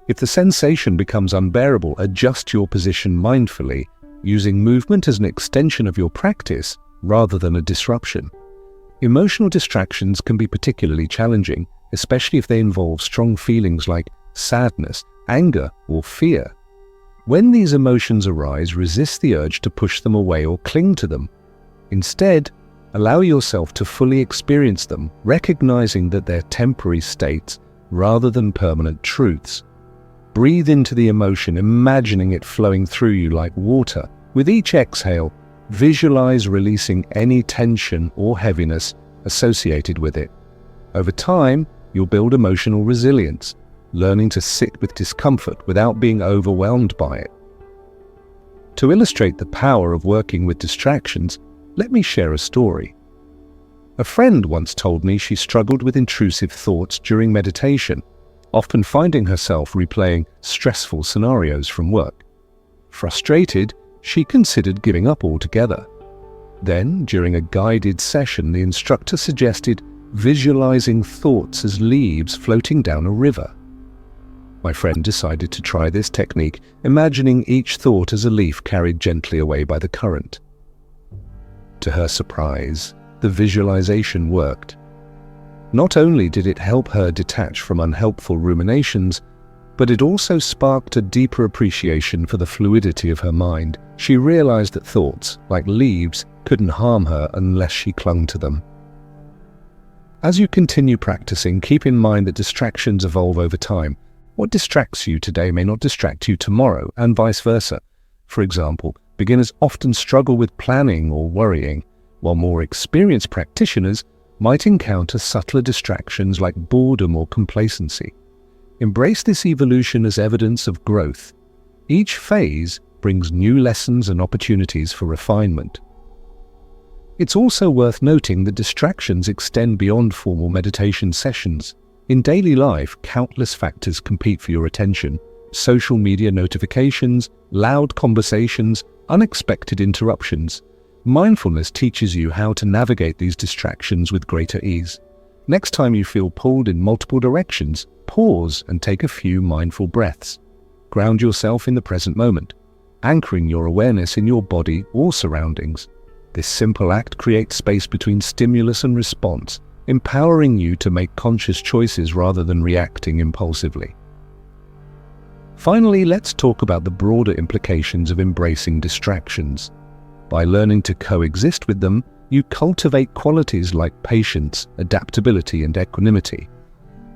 If the sensation becomes unbearable, adjust your position mindfully, using movement as an extension of your practice rather than a disruption. Emotional distractions can be particularly challenging, especially if they involve strong feelings like sadness, anger, or fear. When these emotions arise, resist the urge to push them away or cling to them. Instead, allow yourself to fully experience them, recognizing that they're temporary states rather than permanent truths. Breathe into the emotion, imagining it flowing through you like water. With each exhale, visualize releasing any tension or heaviness associated with it. Over time, you'll build emotional resilience, learning to sit with discomfort without being overwhelmed by it. To illustrate the power of working with distractions, let me share a story. A friend once told me she struggled with intrusive thoughts during meditation, often finding herself replaying stressful scenarios from work. Frustrated, she considered giving up altogether. Then, during a guided session, the instructor suggested visualizing thoughts as leaves floating down a river. My friend decided to try this technique, imagining each thought as a leaf carried gently away by the current. To her surprise, the visualization worked. Not only did it help her detach from unhelpful ruminations, but it also sparked a deeper appreciation for the fluidity of her mind. She realized that thoughts, like leaves, couldn't harm her unless she clung to them. As you continue practicing, keep in mind that distractions evolve over time. What distracts you today may not distract you tomorrow, and vice versa. For example, beginners often struggle with planning or worrying, while more experienced practitioners might encounter subtler distractions like boredom or complacency. Embrace this evolution as evidence of growth. Each phase brings new lessons and opportunities for refinement. It's also worth noting that distractions extend beyond formal meditation sessions. In daily life, countless factors compete for your attention: social media notifications, loud conversations, unexpected interruptions. Mindfulness teaches you how to navigate these distractions with greater ease. Next time you feel pulled in multiple directions, pause and take a few mindful breaths. Ground yourself in the present moment, anchoring your awareness in your body or surroundings. This simple act creates space between stimulus and response, empowering you to make conscious choices rather than reacting impulsively. Finally, let's talk about the broader implications of embracing distractions. By learning to coexist with them, you cultivate qualities like patience, adaptability, and equanimity.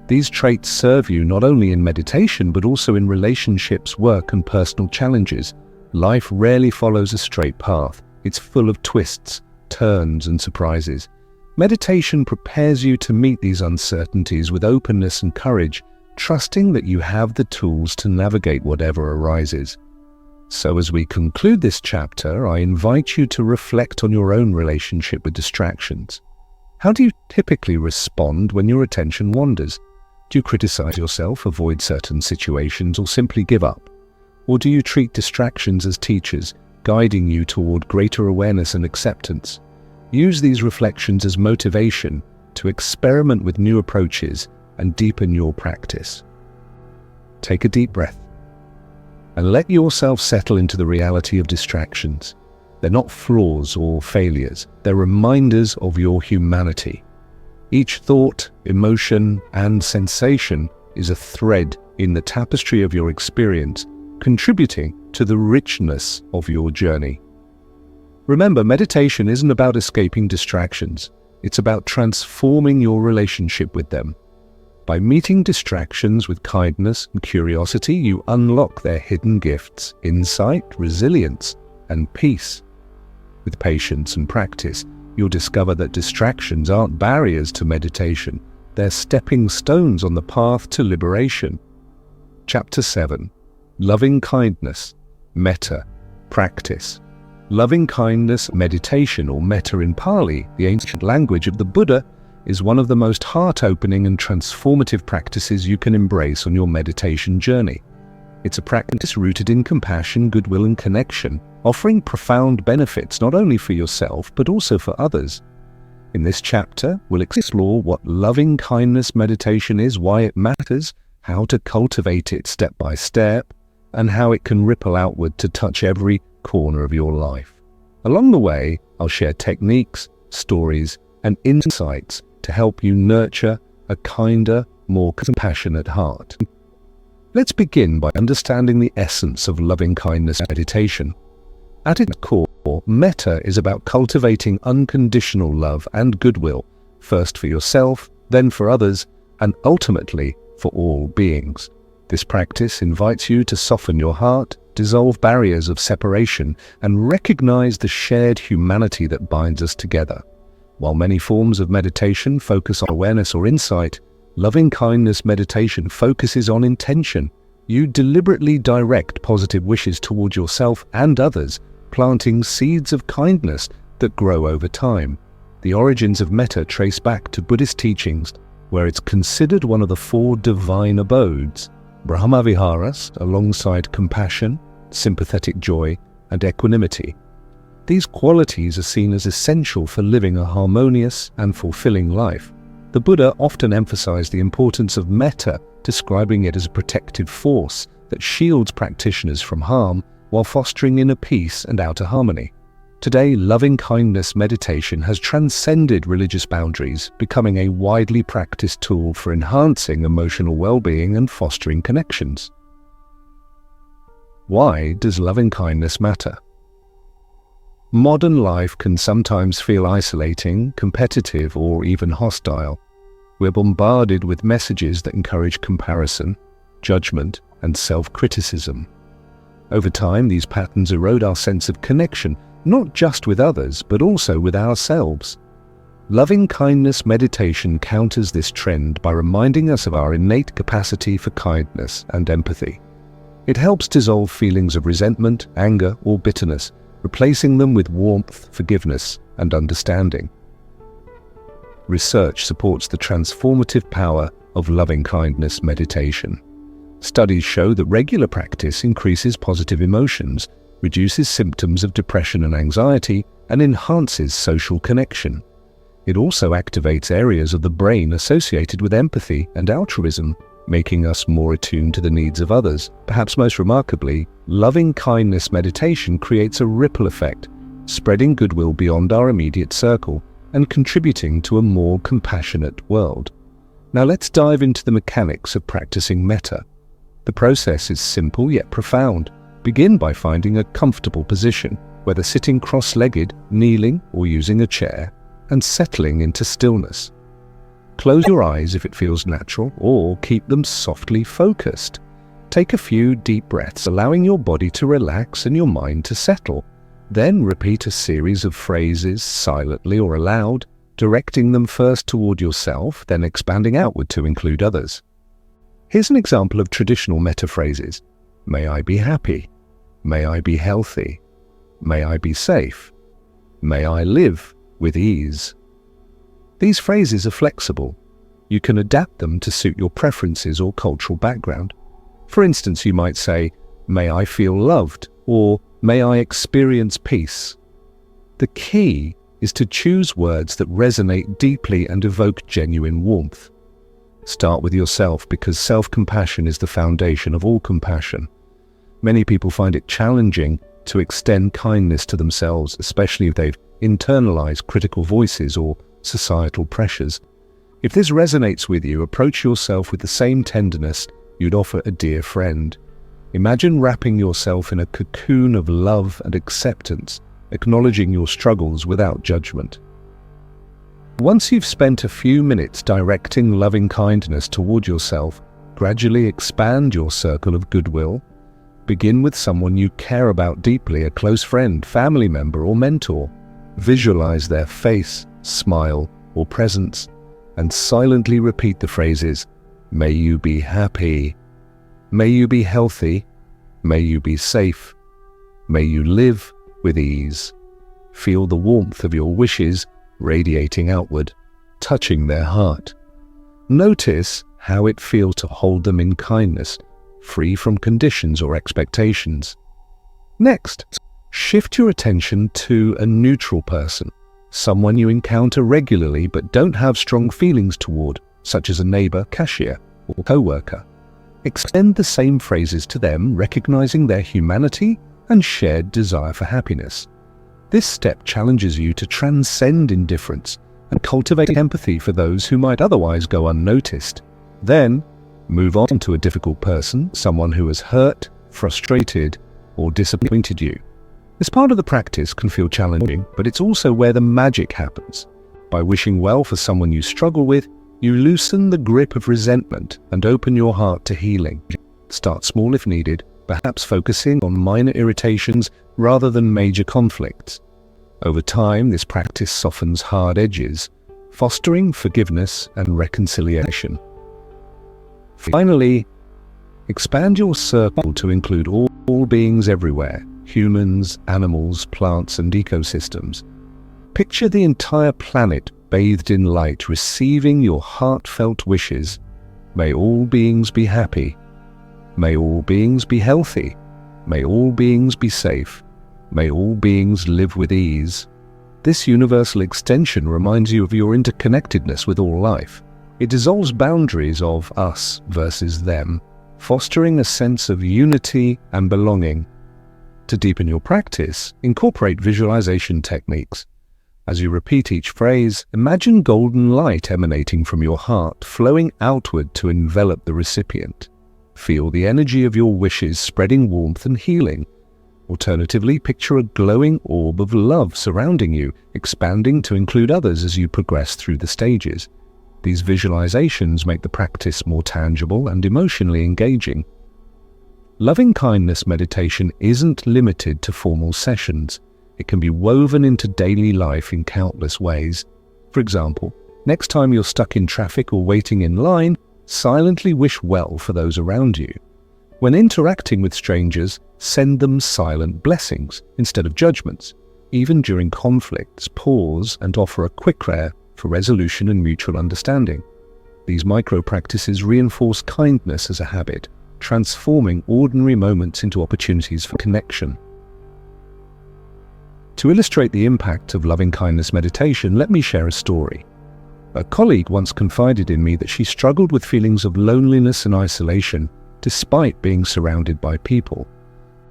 These traits serve you not only in meditation but also in relationships, work, and personal challenges. Life rarely follows a straight path. It's full of twists, turns, and surprises. Meditation prepares you to meet these uncertainties with openness and courage, trusting that you have the tools to navigate whatever arises. So as we conclude this chapter, I invite you to reflect on your own relationship with distractions. How do you typically respond when your attention wanders? Do you criticize yourself, avoid certain situations, or simply give up? Or do you treat distractions as teachers, guiding you toward greater awareness and acceptance? Use these reflections as motivation to experiment with new approaches and deepen your practice. Take a deep breath and let yourself settle into the reality of distractions. They're not flaws or failures. They're reminders of your humanity. Each thought, emotion, and sensation is a thread in the tapestry of your experience, contributing to the richness of your journey. Remember, meditation isn't about escaping distractions. It's about transforming your relationship with them. By meeting distractions with kindness and curiosity, you unlock their hidden gifts: insight, resilience, and peace. With patience and practice, you'll discover that distractions aren't barriers to meditation. They're stepping stones on the path to liberation. Chapter 7. Loving Kindness, Metta, Practice. Loving kindness meditation, or metta in Pali, the ancient language of the Buddha, is one of the most heart-opening and transformative practices you can embrace on your meditation journey. It's a practice rooted in compassion, goodwill, and connection, offering profound benefits not only for yourself but also for others. In this chapter, we'll explore what loving kindness meditation is, why it matters, how to cultivate it step by step, and how it can ripple outward to touch every corner of your life. Along the way, I'll share techniques, stories, and insights to help you nurture a kinder, more compassionate heart. Let's begin by understanding the essence of loving kindness meditation. At its core, metta is about cultivating unconditional love and goodwill, first for yourself, then for others, and ultimately for all beings. This practice invites you to soften your heart, dissolve barriers of separation, and recognize the shared humanity that binds us together. While many forms of meditation focus on awareness or insight, loving-kindness meditation focuses on intention. You deliberately direct positive wishes toward yourself and others, planting seeds of kindness that grow over time. The origins of metta trace back to Buddhist teachings, where it's considered one of the 4 divine abodes, Brahmaviharas, alongside compassion, sympathetic joy, and equanimity. These qualities are seen as essential for living a harmonious and fulfilling life. The Buddha often emphasized the importance of metta, describing it as a protective force that shields practitioners from harm while fostering inner peace and outer harmony. Today, loving-kindness meditation has transcended religious boundaries, becoming a widely practiced tool for enhancing emotional well-being and fostering connections. Why does loving-kindness matter? Modern life can sometimes feel isolating, competitive, or even hostile. We're bombarded with messages that encourage comparison, judgment, and self-criticism. Over time, these patterns erode our sense of connection, not just with others, but also with ourselves. Loving-kindness meditation counters this trend by reminding us of our innate capacity for kindness and empathy. It helps dissolve feelings of resentment, anger, or bitterness, replacing them with warmth, forgiveness, and understanding. Research supports the transformative power of loving-kindness meditation. Studies show that regular practice increases positive emotions, reduces symptoms of depression and anxiety, and enhances social connection. It also activates areas of the brain associated with empathy and altruism, making us more attuned to the needs of others. Perhaps most remarkably, loving-kindness meditation creates a ripple effect, spreading goodwill beyond our immediate circle and contributing to a more compassionate world. Now let's dive into the mechanics of practicing metta. The process is simple yet profound. Begin by finding a comfortable position, whether sitting cross-legged, kneeling, or using a chair, and settling into stillness. Close your eyes if it feels natural, or keep them softly focused. Take a few deep breaths, allowing your body to relax and your mind to settle. Then repeat a series of phrases silently or aloud, directing them first toward yourself, then expanding outward to include others. Here's an example of traditional metta phrases. May I be happy. May I be healthy. May I be safe. May I live with ease. These phrases are flexible. You can adapt them to suit your preferences or cultural background. For instance, you might say, may I feel loved, or may I experience peace. The key is to choose words that resonate deeply and evoke genuine warmth. Start with yourself, because self-compassion is the foundation of all compassion. Many people find it challenging to extend kindness to themselves, especially if they've internalized critical voices or societal pressures. If this resonates with you, approach yourself with the same tenderness you'd offer a dear friend. Imagine wrapping yourself in a cocoon of love and acceptance, acknowledging your struggles without judgment. Once you've spent a few minutes directing loving kindness toward yourself, gradually expand your circle of goodwill. Begin with someone you care about deeply, a close friend, family member, or mentor. Visualize their face, smile, or presence, and silently repeat the phrases, may you be happy, may you be healthy, may you be safe, may you live with ease. Feel the warmth of your wishes radiating outward, touching their heart. Notice how it feels to hold them in kindness, free from conditions or expectations. Next, shift your attention to a neutral person, someone you encounter regularly but don't have strong feelings toward, such as a neighbor, cashier, or co-worker. Extend the same phrases to them, recognizing their humanity and shared desire for happiness. This step challenges you to transcend indifference and cultivate empathy for those who might otherwise go unnoticed. Then, move on to a difficult person, someone who has hurt, frustrated, or disappointed you. This part of the practice can feel challenging, but it's also where the magic happens. By wishing well for someone you struggle with, you loosen the grip of resentment and open your heart to healing. Start small if needed, perhaps focusing on minor irritations rather than major conflicts. Over time, this practice softens hard edges, fostering forgiveness and reconciliation. Finally, expand your circle to include all beings everywhere, humans, animals, plants, and ecosystems. Picture the entire planet bathed in light, receiving your heartfelt wishes. May all beings be happy. May all beings be healthy. May all beings be safe. May all beings live with ease. This universal extension reminds you of your interconnectedness with all life. It dissolves boundaries of us versus them, fostering a sense of unity and belonging. To deepen your practice, incorporate visualization techniques. As you repeat each phrase, imagine golden light emanating from your heart, flowing outward to envelop the recipient. Feel the energy of your wishes spreading warmth and healing. Alternatively, picture a glowing orb of love surrounding you, expanding to include others as you progress through the stages. These visualizations make the practice more tangible and emotionally engaging. Loving-kindness meditation isn't limited to formal sessions. It can be woven into daily life in countless ways. For example, next time you're stuck in traffic or waiting in line, silently wish well for those around you. When interacting with strangers, send them silent blessings instead of judgments. Even during conflicts, pause and offer a quick prayer for resolution and mutual understanding. These micro-practices reinforce kindness as a habit, transforming ordinary moments into opportunities for connection. To illustrate the impact of loving-kindness meditation, let me share a story. A colleague once confided in me that she struggled with feelings of loneliness and isolation despite being surrounded by people.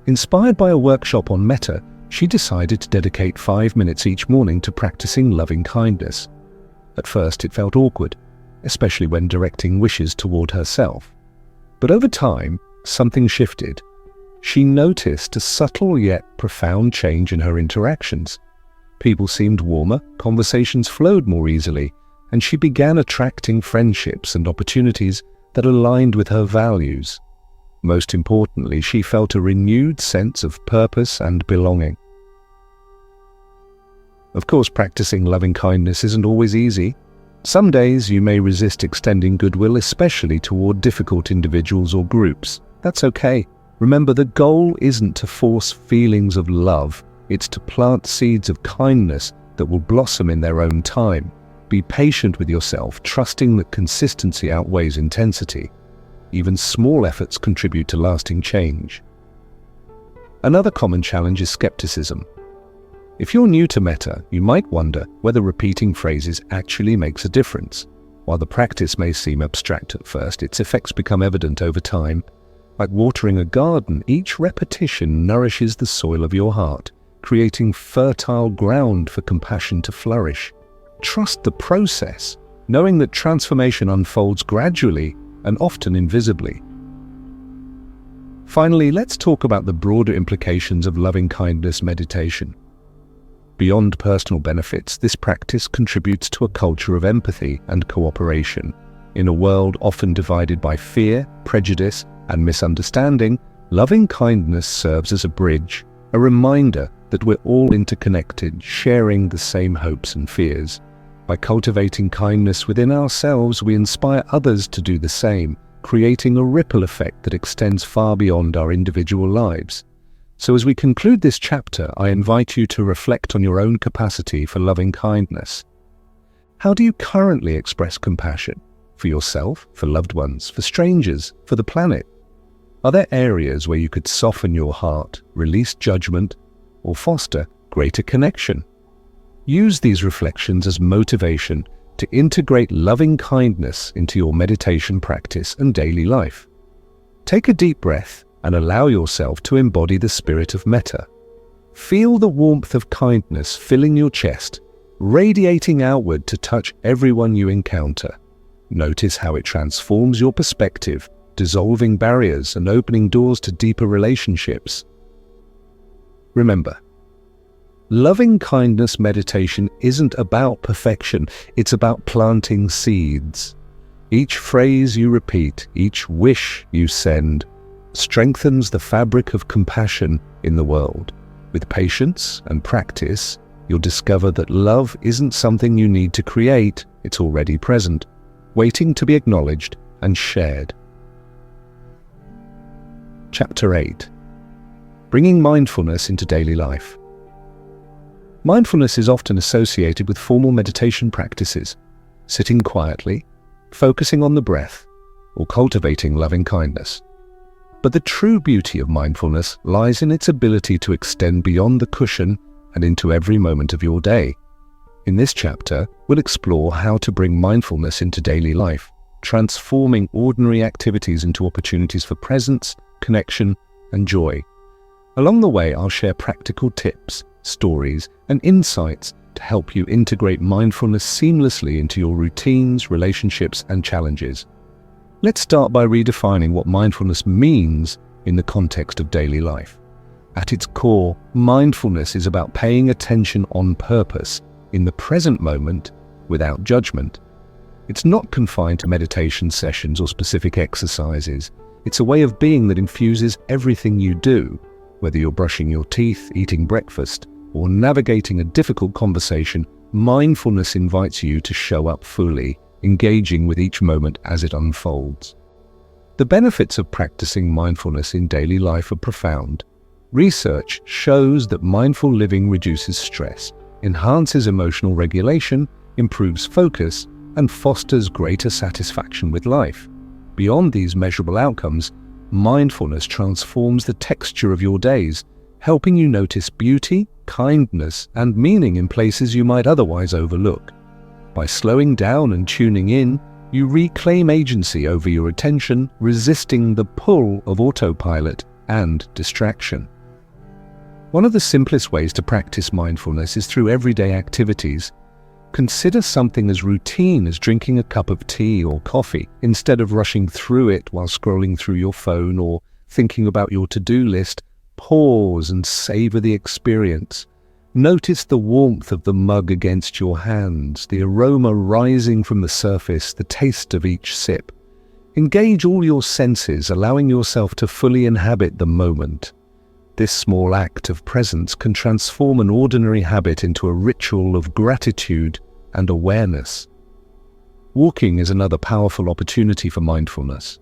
Inspired by a workshop on metta, she decided to dedicate 5 minutes each morning to practicing loving kindness. At first it felt awkward, especially when directing wishes toward herself. But over time, something shifted. She noticed a subtle yet profound change in her interactions. People seemed warmer, conversations flowed more easily, and she began attracting friendships and opportunities that aligned with her values. Most importantly, she felt a renewed sense of purpose and belonging. Of course, practicing loving-kindness isn't always easy. Some days you may resist extending goodwill, especially toward difficult individuals or groups. That's okay. Remember, the goal isn't to force feelings of love, it's to plant seeds of kindness that will blossom in their own time. Be patient with yourself, trusting that consistency outweighs intensity. Even small efforts contribute to lasting change. Another common challenge is skepticism. If you're new to metta, you might wonder whether repeating phrases actually makes a difference. While the practice may seem abstract at first, its effects become evident over time. Like watering a garden, each repetition nourishes the soil of your heart, creating fertile ground for compassion to flourish. Trust the process, knowing that transformation unfolds gradually and often invisibly. Finally, let's talk about the broader implications of loving-kindness meditation. Beyond personal benefits, this practice contributes to a culture of empathy and cooperation. In a world often divided by fear, prejudice, and misunderstanding, loving-kindness serves as a bridge, a reminder that we're all interconnected, sharing the same hopes and fears. By cultivating kindness within ourselves, we inspire others to do the same, creating a ripple effect that extends far beyond our individual lives. So as we conclude this chapter, I invite you to reflect on your own capacity for loving kindness. How do you currently express compassion? For yourself, for loved ones, for strangers, for the planet? Are there areas where you could soften your heart, release judgment, or foster greater connection? Use these reflections as motivation to integrate loving kindness into your meditation practice and daily life. Take a deep breath and allow yourself to embody the spirit of metta. Feel the warmth of kindness filling your chest, radiating outward to touch everyone you encounter. Notice how it transforms your perspective, dissolving barriers and opening doors to deeper relationships. Remember, loving kindness meditation isn't about perfection, it's about planting seeds. Each phrase you repeat, each wish you send, strengthens the fabric of compassion in the world. With patience and practice, you'll discover that love isn't something you need to create, it's already present, waiting to be acknowledged and shared. Chapter 8. Bringing mindfulness into daily life. Mindfulness is often associated with formal meditation practices, sitting quietly, focusing on the breath, or cultivating loving kindness. But the true beauty of mindfulness lies in its ability to extend beyond the cushion and into every moment of your day. In this chapter, we'll explore how to bring mindfulness into daily life, transforming ordinary activities into opportunities for presence, connection, and joy. Along the way, I'll share practical tips, stories, and insights to help you integrate mindfulness seamlessly into your routines, relationships, and challenges. Let's start by redefining what mindfulness means in the context of daily life. At its core, mindfulness is about paying attention on purpose, in the present moment, without judgment. It's not confined to meditation sessions or specific exercises. It's a way of being that infuses everything you do, whether you're brushing your teeth, eating breakfast, or navigating a difficult conversation. Mindfulness invites you to show up fully, engaging with each moment as it unfolds. The benefits of practicing mindfulness in daily life are profound. Research shows that mindful living reduces stress, enhances emotional regulation, improves focus, and fosters greater satisfaction with life. Beyond these measurable outcomes, mindfulness transforms the texture of your days, helping you notice beauty, kindness, and meaning in places you might otherwise overlook. By slowing down and tuning in, you reclaim agency over your attention, resisting the pull of autopilot and distraction. One of the simplest ways to practice mindfulness is through everyday activities. Consider something as routine as drinking a cup of tea or coffee, instead of rushing through it while scrolling through your phone or thinking about your to-do list. Pause and savor the experience. Notice the warmth of the mug against your hands, the aroma rising from the surface, the taste of each sip. Engage all your senses, allowing yourself to fully inhabit the moment. This small act of presence can transform an ordinary habit into a ritual of gratitude and awareness. Walking is another powerful opportunity for mindfulness.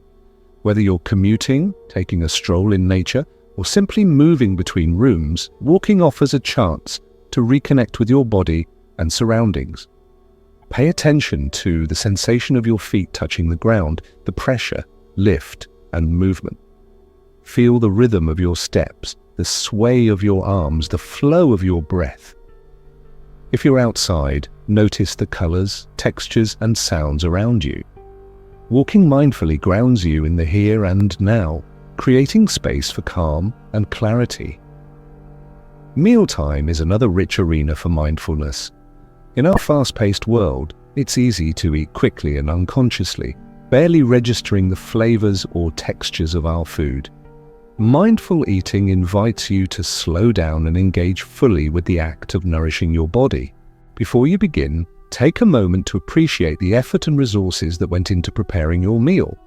Whether you're commuting, taking a stroll in nature, or simply moving between rooms, walking offers a chance to reconnect with your body and surroundings. Pay attention to the sensation of your feet touching the ground, the pressure, lift, and movement. Feel the rhythm of your steps, the sway of your arms, the flow of your breath. If you're outside, notice the colors, textures, and sounds around you. Walking mindfully grounds you in the here and now, creating space for calm and clarity. Mealtime is another rich arena for mindfulness. In our fast-paced world, it's easy to eat quickly and unconsciously, barely registering the flavors or textures of our food. Mindful eating invites you to slow down and engage fully with the act of nourishing your body. Before you begin, take a moment to appreciate the effort and resources that went into preparing your meal.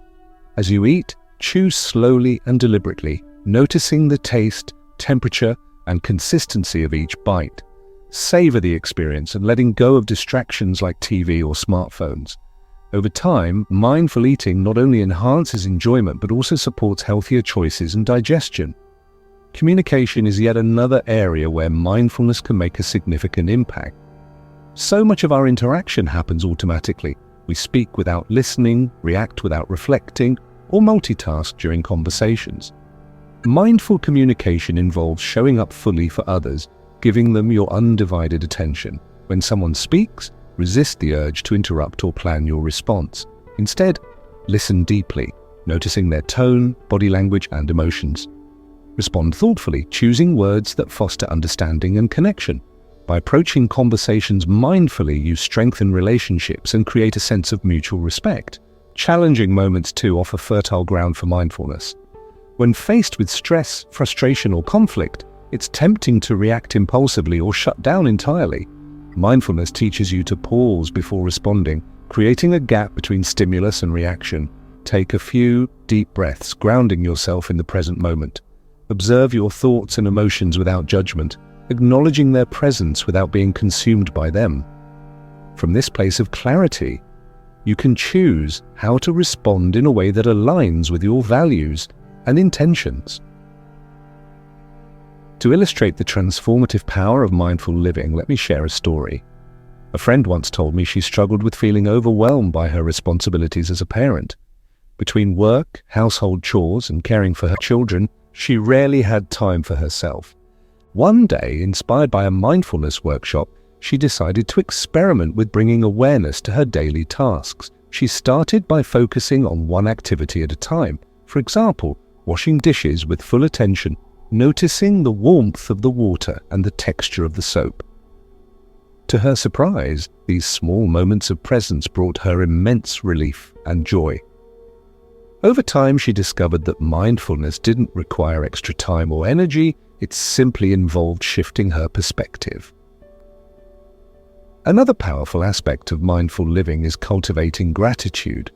As you eat, chew slowly and deliberately, noticing the taste, temperature, and consistency of each bite. Savor the experience and letting go of distractions like TV or smartphones. Over time, mindful eating not only enhances enjoyment but also supports healthier choices and digestion. Communication is yet another area where mindfulness can make a significant impact. So much of our interaction happens automatically. We speak without listening, react without reflecting, or multitask during conversations. Mindful communication involves showing up fully for others, giving them your undivided attention. When someone speaks, resist the urge to interrupt or plan your response. Instead, listen deeply, noticing their tone, body language, and emotions. Respond thoughtfully, choosing words that foster understanding and connection. By approaching conversations mindfully, you strengthen relationships and create a sense of mutual respect. Challenging moments too offer fertile ground for mindfulness. When faced with stress, frustration, or conflict, it's tempting to react impulsively or shut down entirely. Mindfulness teaches you to pause before responding, creating a gap between stimulus and reaction. Take a few deep breaths, grounding yourself in the present moment. Observe your thoughts and emotions without judgment, acknowledging their presence without being consumed by them. From this place of clarity, you can choose how to respond in a way that aligns with your values and intentions. To illustrate the transformative power of mindful living, let me share a story. A friend once told me she struggled with feeling overwhelmed by her responsibilities as a parent. Between work, household chores, and caring for her children, she rarely had time for herself. One day, inspired by a mindfulness workshop, she decided to experiment with bringing awareness to her daily tasks. She started by focusing on one activity at a time. For example, washing dishes with full attention, noticing the warmth of the water and the texture of the soap. To her surprise, these small moments of presence brought her immense relief and joy. Over time, she discovered that mindfulness didn't require extra time or energy, it simply involved shifting her perspective. Another powerful aspect of mindful living is cultivating gratitude.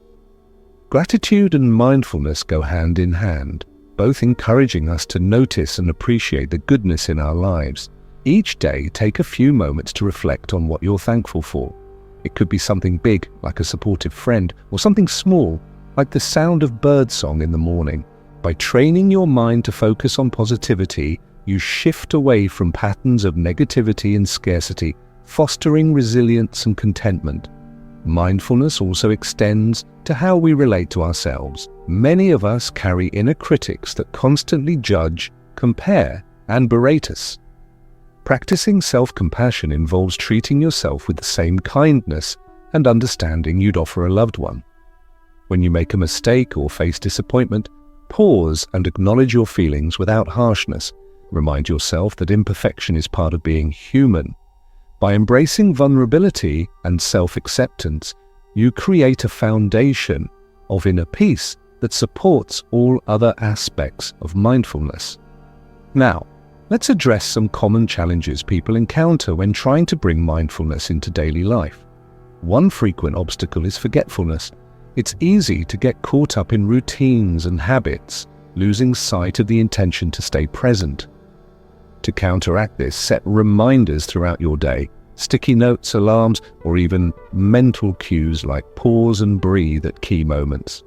Gratitude and mindfulness go hand in hand, both encouraging us to notice and appreciate the goodness in our lives. Each day, take a few moments to reflect on what you're thankful for. It could be something big, like a supportive friend, or something small, like the sound of birdsong in the morning. By training your mind to focus on positivity, you shift away from patterns of negativity and scarcity, fostering resilience and contentment. Mindfulness also extends to how we relate to ourselves. Many of us carry inner critics that constantly judge, compare, and berate us. Practicing self-compassion involves treating yourself with the same kindness and understanding you'd offer a loved one. When you make a mistake or face disappointment, pause and acknowledge your feelings without harshness. Remind yourself that imperfection is part of being human. By embracing vulnerability and self-acceptance, you create a foundation of inner peace that supports all other aspects of mindfulness. Now, let's address some common challenges people encounter when trying to bring mindfulness into daily life. One frequent obstacle is forgetfulness. It's easy to get caught up in routines and habits, losing sight of the intention to stay present. To counteract this, set reminders throughout your day, sticky notes, alarms, or even mental cues like pause and breathe at key moments.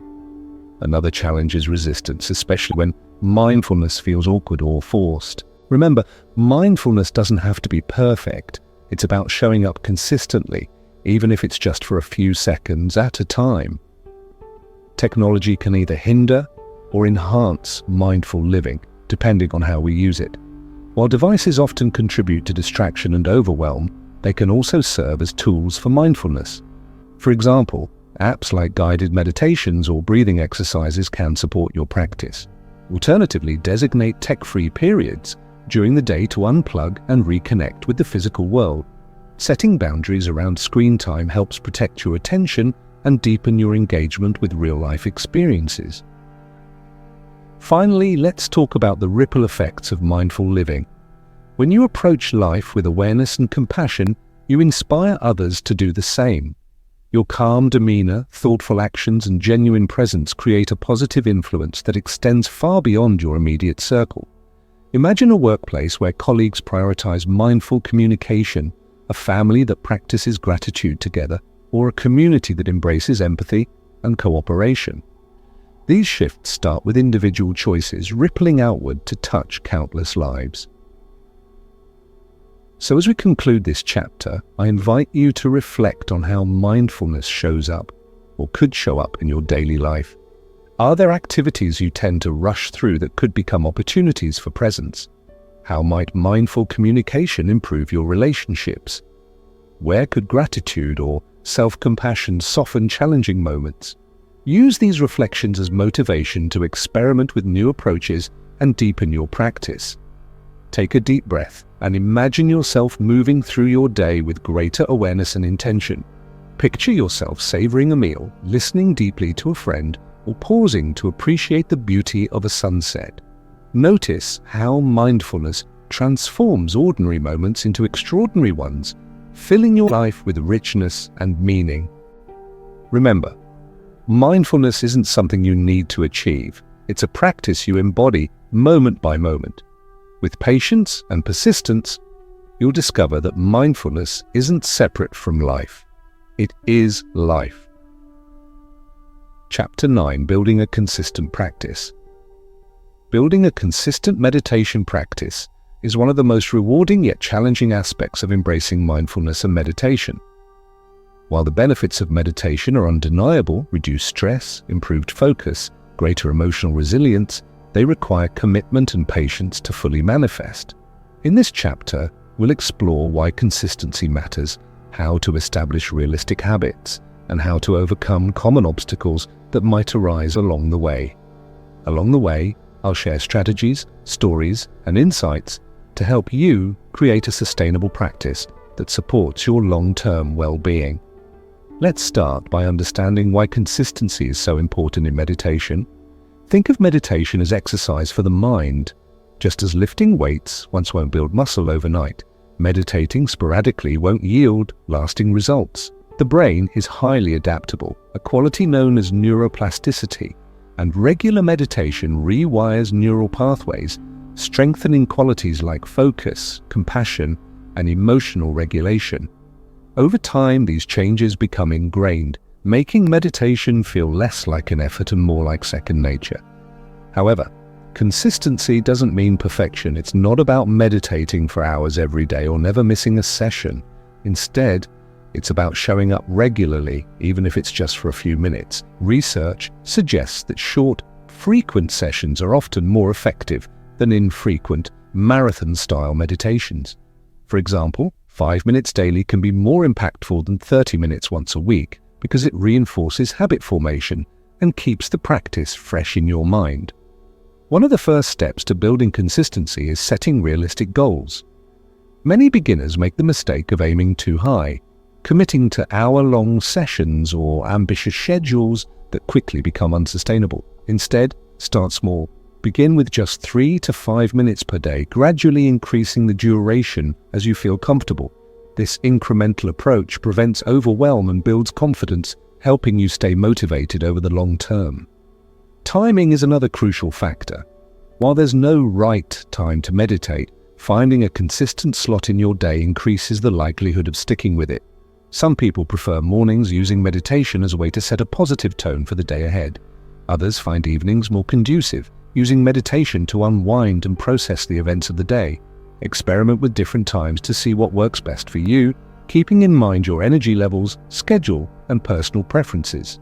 Another challenge is resistance, especially when mindfulness feels awkward or forced. Remember, mindfulness doesn't have to be perfect. It's about showing up consistently, even if it's just for a few seconds at a time. Technology can either hinder or enhance mindful living, depending on how we use it. While devices often contribute to distraction and overwhelm, they can also serve as tools for mindfulness. For example, apps like guided meditations or breathing exercises can support your practice. Alternatively, designate tech-free periods during the day to unplug and reconnect with the physical world. Setting boundaries around screen time helps protect your attention and deepen your engagement with real-life experiences. Finally, let's talk about the ripple effects of mindful living. When you approach life with awareness and compassion, you inspire others to do the same. Your calm demeanor, thoughtful actions, and genuine presence create a positive influence that extends far beyond your immediate circle. Imagine a workplace where colleagues prioritize mindful communication, a family that practices gratitude together, or a community that embraces empathy and cooperation. These shifts start with individual choices, rippling outward to touch countless lives. So as we conclude this chapter, I invite you to reflect on how mindfulness shows up, or could show up in your daily life. Are there activities you tend to rush through that could become opportunities for presence? How might mindful communication improve your relationships? Where could gratitude or self-compassion soften challenging moments? Use these reflections as motivation to experiment with new approaches and deepen your practice. Take a deep breath and imagine yourself moving through your day with greater awareness and intention. Picture yourself savoring a meal, listening deeply to a friend, or pausing to appreciate the beauty of a sunset. Notice how mindfulness transforms ordinary moments into extraordinary ones, filling your life with richness and meaning. Remember, Mindfulness isn't something you need to achieve. It's a practice you embody moment by moment. With patience and persistence, you'll discover that mindfulness isn't separate from life. It is life. Chapter 9: Building a Consistent Practice. Building a consistent meditation practice is one of the most rewarding yet challenging aspects of embracing mindfulness and meditation. While the benefits of meditation are undeniable, reduced stress, improved focus, greater emotional resilience, they require commitment and patience to fully manifest. In this chapter, we'll explore why consistency matters, how to establish realistic habits, and how to overcome common obstacles that might arise along the way. Along the way, I'll share strategies, stories, and insights to help you create a sustainable practice that supports your long-term well-being. Let's start by understanding why consistency is so important in meditation. Think of meditation as exercise for the mind. Just as lifting weights once won't build muscle overnight, meditating sporadically won't yield lasting results. The brain is highly adaptable, a quality known as neuroplasticity, and regular meditation rewires neural pathways, strengthening qualities like focus, compassion, and emotional regulation. Over time, these changes become ingrained, making meditation feel less like an effort and more like second nature. However, consistency doesn't mean perfection. It's not about meditating for hours every day or never missing a session. Instead, it's about showing up regularly, even if it's just for a few minutes. Research suggests that short, frequent sessions are often more effective than infrequent, marathon-style meditations. For example, 5 minutes daily can be more impactful than 30 minutes once a week because it reinforces habit formation and keeps the practice fresh in your mind. One of the first steps to building consistency is setting realistic goals. Many beginners make the mistake of aiming too high, committing to hour-long sessions or ambitious schedules that quickly become unsustainable. Instead, start small. Begin with just 3 to 5 minutes per day, gradually increasing the duration as you feel comfortable. This incremental approach prevents overwhelm and builds confidence, helping you stay motivated over the long term. Timing is another crucial factor. While there's no right time to meditate, finding a consistent slot in your day increases the likelihood of sticking with it. Some people prefer mornings, using meditation as a way to set a positive tone for the day ahead. Others find evenings more conducive, using meditation to unwind and process the events of the day. Experiment with different times to see what works best for you, keeping in mind your energy levels, schedule, and personal preferences.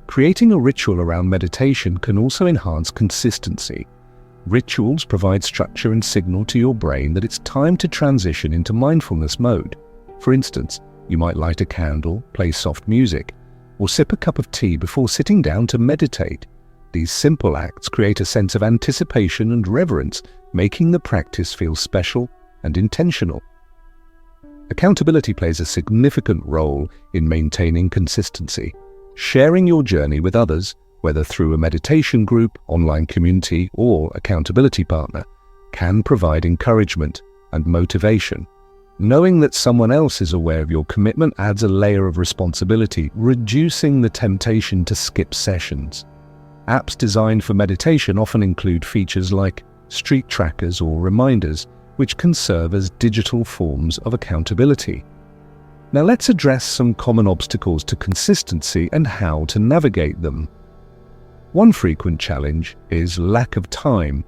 Creating a ritual around meditation can also enhance consistency. Rituals provide structure and signal to your brain that it's time to transition into mindfulness mode. For instance, you might light a candle, play soft music, or sip a cup of tea before sitting down to meditate. These simple acts create a sense of anticipation and reverence, making the practice feel special and intentional. Accountability plays a significant role in maintaining consistency. Sharing your journey with others, whether through a meditation group, online community, or accountability partner, can provide encouragement and motivation. Knowing that someone else is aware of your commitment adds a layer of responsibility, reducing the temptation to skip sessions. Apps designed for meditation often include features like streak trackers or reminders, which can serve as digital forms of accountability. Now let's address some common obstacles to consistency and how to navigate them. One frequent challenge is lack of time.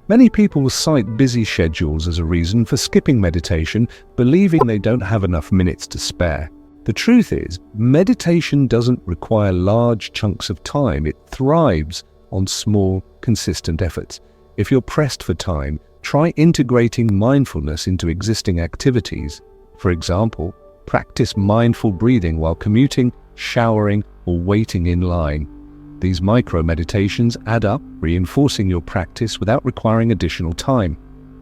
Many people cite busy schedules as a reason for skipping meditation, believing they don't have enough minutes to spare. The truth is, meditation doesn't require large chunks of time. It thrives on small, consistent efforts. If you're pressed for time, try integrating mindfulness into existing activities. For example, practice mindful breathing while commuting, showering, or waiting in line. These micro-meditations add up, reinforcing your practice without requiring additional time.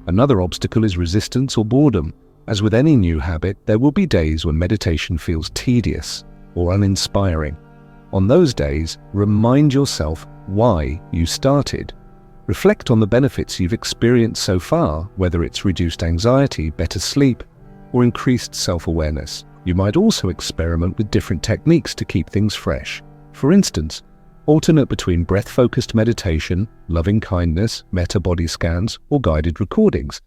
Another obstacle is resistance or boredom. As with any new habit, there will be days when meditation feels tedious or uninspiring. On those days, remind yourself why you started. Reflect on the benefits you've experienced so far, whether it's reduced anxiety, better sleep, or increased self-awareness. You might also experiment with different techniques to keep things fresh. For instance, alternate between breath-focused meditation, loving kindness, metta body scans, or guided recordings.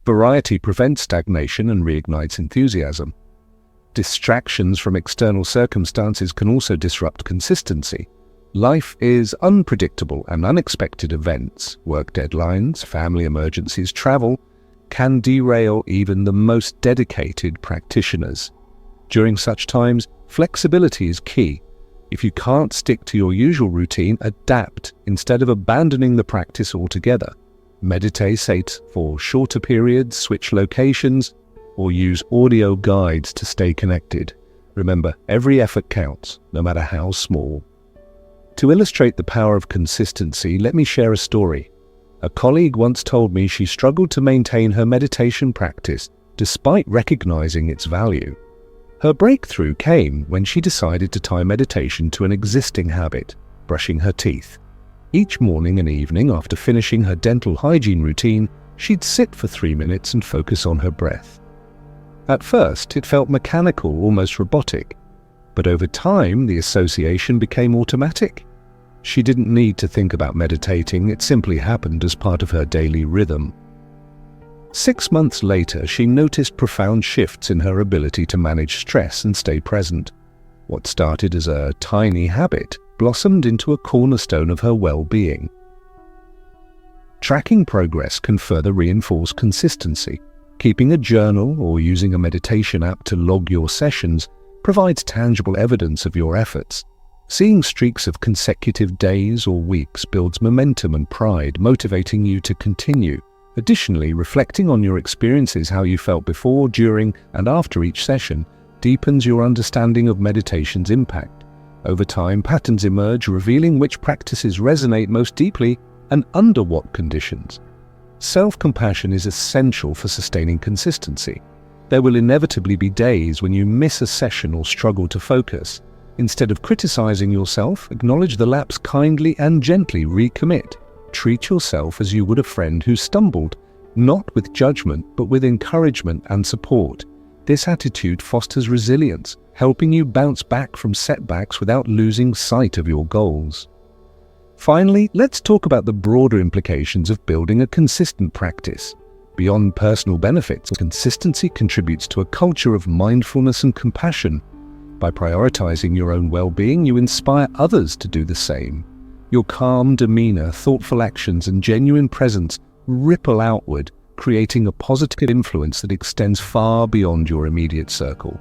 Variety prevents stagnation and reignites enthusiasm. Distractions from external circumstances can also disrupt consistency. Life is unpredictable, and unexpected events, work deadlines, family emergencies, travel, can derail even the most dedicated practitioners. During such times, flexibility is key. If you can't stick to your usual routine, adapt instead of abandoning the practice altogether. Meditate for shorter periods, switch locations, or use audio guides to stay connected. Remember, every effort counts, no matter how small. To illustrate the power of consistency, let me share a story. A colleague once told me she struggled to maintain her meditation practice despite recognizing its value. Her breakthrough came when she decided to tie meditation to an existing habit, brushing her teeth. Each morning and evening after finishing her dental hygiene routine, she'd sit for 3 minutes and focus on her breath. At first, it felt mechanical, almost robotic, but over time the association became automatic. She didn't need to think about meditating, it simply happened as part of her daily rhythm. 6 months later, she noticed profound shifts in her ability to manage stress and stay present. What started as a tiny habit blossomed into a cornerstone of her well-being. Tracking progress can further reinforce consistency. Keeping a journal or using a meditation app to log your sessions provides tangible evidence of your efforts. Seeing streaks of consecutive days or weeks builds momentum and pride, motivating you to continue. Additionally, reflecting on your experiences, how you felt before, during, and after each session, deepens your understanding of meditation's impact. Over time, patterns emerge, revealing which practices resonate most deeply and under what conditions. Self-compassion is essential for sustaining consistency. There will inevitably be days when you miss a session or struggle to focus. Instead of criticizing yourself, acknowledge the lapse kindly and gently recommit. Treat yourself as you would a friend who stumbled, not with judgment, but with encouragement and support. This attitude fosters resilience, helping you bounce back from setbacks without losing sight of your goals. Finally, let's talk about the broader implications of building a consistent practice. Beyond personal benefits, consistency contributes to a culture of mindfulness and compassion. By prioritizing your own well-being, you inspire others to do the same. Your calm demeanor, thoughtful actions, and genuine presence ripple outward, creating a positive influence that extends far beyond your immediate circle.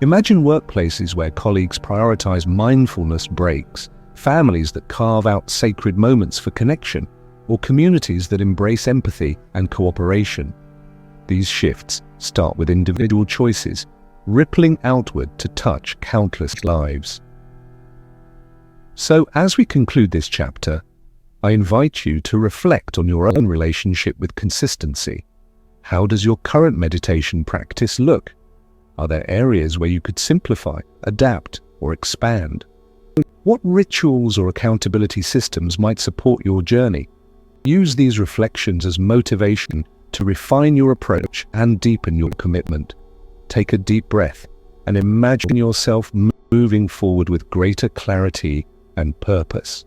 Imagine workplaces where colleagues prioritize mindfulness breaks, families that carve out sacred moments for connection, or communities that embrace empathy and cooperation. These shifts start with individual choices, rippling outward to touch countless lives. So, as we conclude this chapter, I invite you to reflect on your own relationship with consistency. How does your current meditation practice look? Are there areas where you could simplify, adapt, or expand? What rituals or accountability systems might support your journey? Use these reflections as motivation to refine your approach and deepen your commitment. Take a deep breath and imagine yourself moving forward with greater clarity and purpose.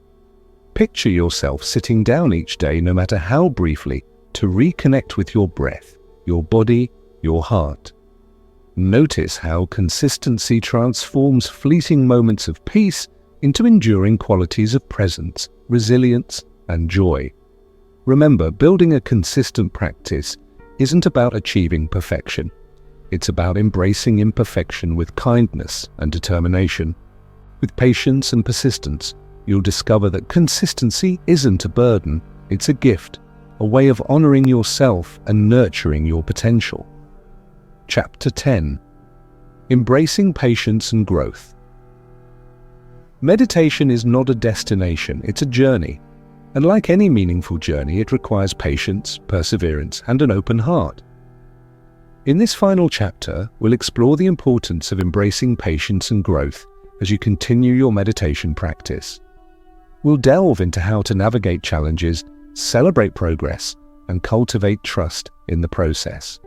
Picture yourself sitting down each day, no matter how briefly, to reconnect with your breath, your body, your heart. Notice how consistency transforms fleeting moments of peace into enduring qualities of presence, resilience, and joy. Remember, building a consistent practice isn't about achieving perfection. It's about embracing imperfection with kindness and determination. With patience and persistence, you'll discover that consistency isn't a burden, it's a gift, a way of honoring yourself and nurturing your potential. Chapter 10. Embracing Patience and Growth. Meditation is not a destination, it's a journey. And like any meaningful journey, it requires patience, perseverance, and an open heart. In this final chapter, we'll explore the importance of embracing patience and growth as you continue your meditation practice. We'll delve into how to navigate challenges, celebrate progress, and cultivate trust in the process.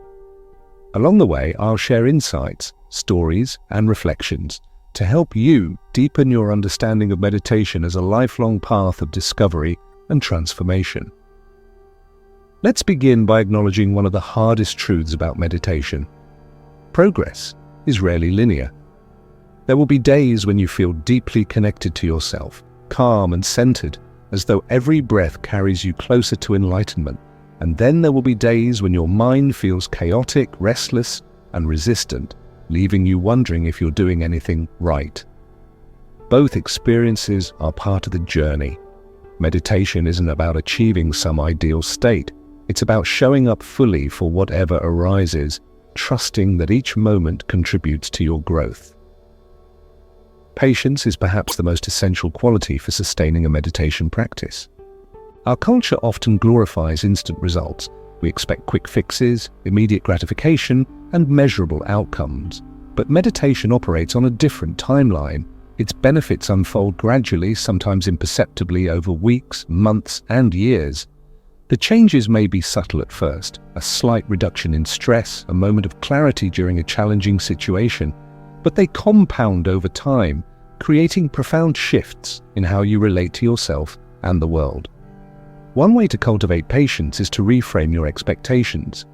Along the way, I'll share insights, stories, and reflections to help you deepen your understanding of meditation as a lifelong path of discovery and transformation. Let's begin by acknowledging one of the hardest truths about meditation. Progress is rarely linear. There will be days when you feel deeply connected to yourself, calm and centered, as though every breath carries you closer to enlightenment. And then there will be days when your mind feels chaotic, restless, and resistant, leaving you wondering if you're doing anything right. Both experiences are part of the journey. Meditation isn't about achieving some ideal state. It's about showing up fully for whatever arises, trusting that each moment contributes to your growth. Patience is perhaps the most essential quality for sustaining a meditation practice. Our culture often glorifies instant results. We expect quick fixes, immediate gratification, and measurable outcomes. But meditation operates on a different timeline. Its benefits unfold gradually, sometimes imperceptibly over weeks, months, and years. The changes may be subtle at first, a slight reduction in stress, a moment of clarity during a challenging situation, but they compound over time, creating profound shifts in how you relate to yourself and the world. One way to cultivate patience is to reframe your expectations.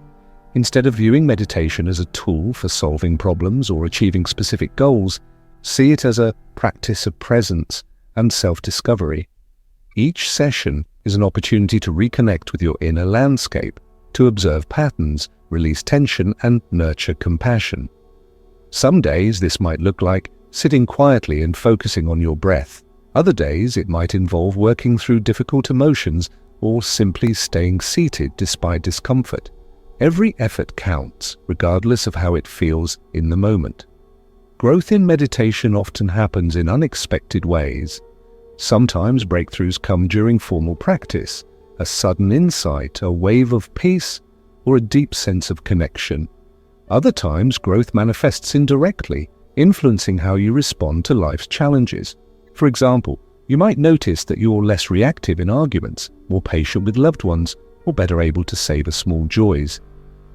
Instead of viewing meditation as a tool for solving problems or achieving specific goals, see it as a practice of presence and self-discovery. Each session is an opportunity to reconnect with your inner landscape, to observe patterns, release tension, and nurture compassion. Some days this might look like sitting quietly and focusing on your breath. Other days it might involve working through difficult emotions or simply staying seated despite discomfort. Every effort counts, regardless of how it feels in the moment. Growth in meditation often happens in unexpected ways. Sometimes breakthroughs come during formal practice, a sudden insight, a wave of peace, or a deep sense of connection. Other times, growth manifests indirectly, influencing how you respond to life's challenges. For example, you might notice that you're less reactive in arguments, more patient with loved ones, or better able to savor small joys.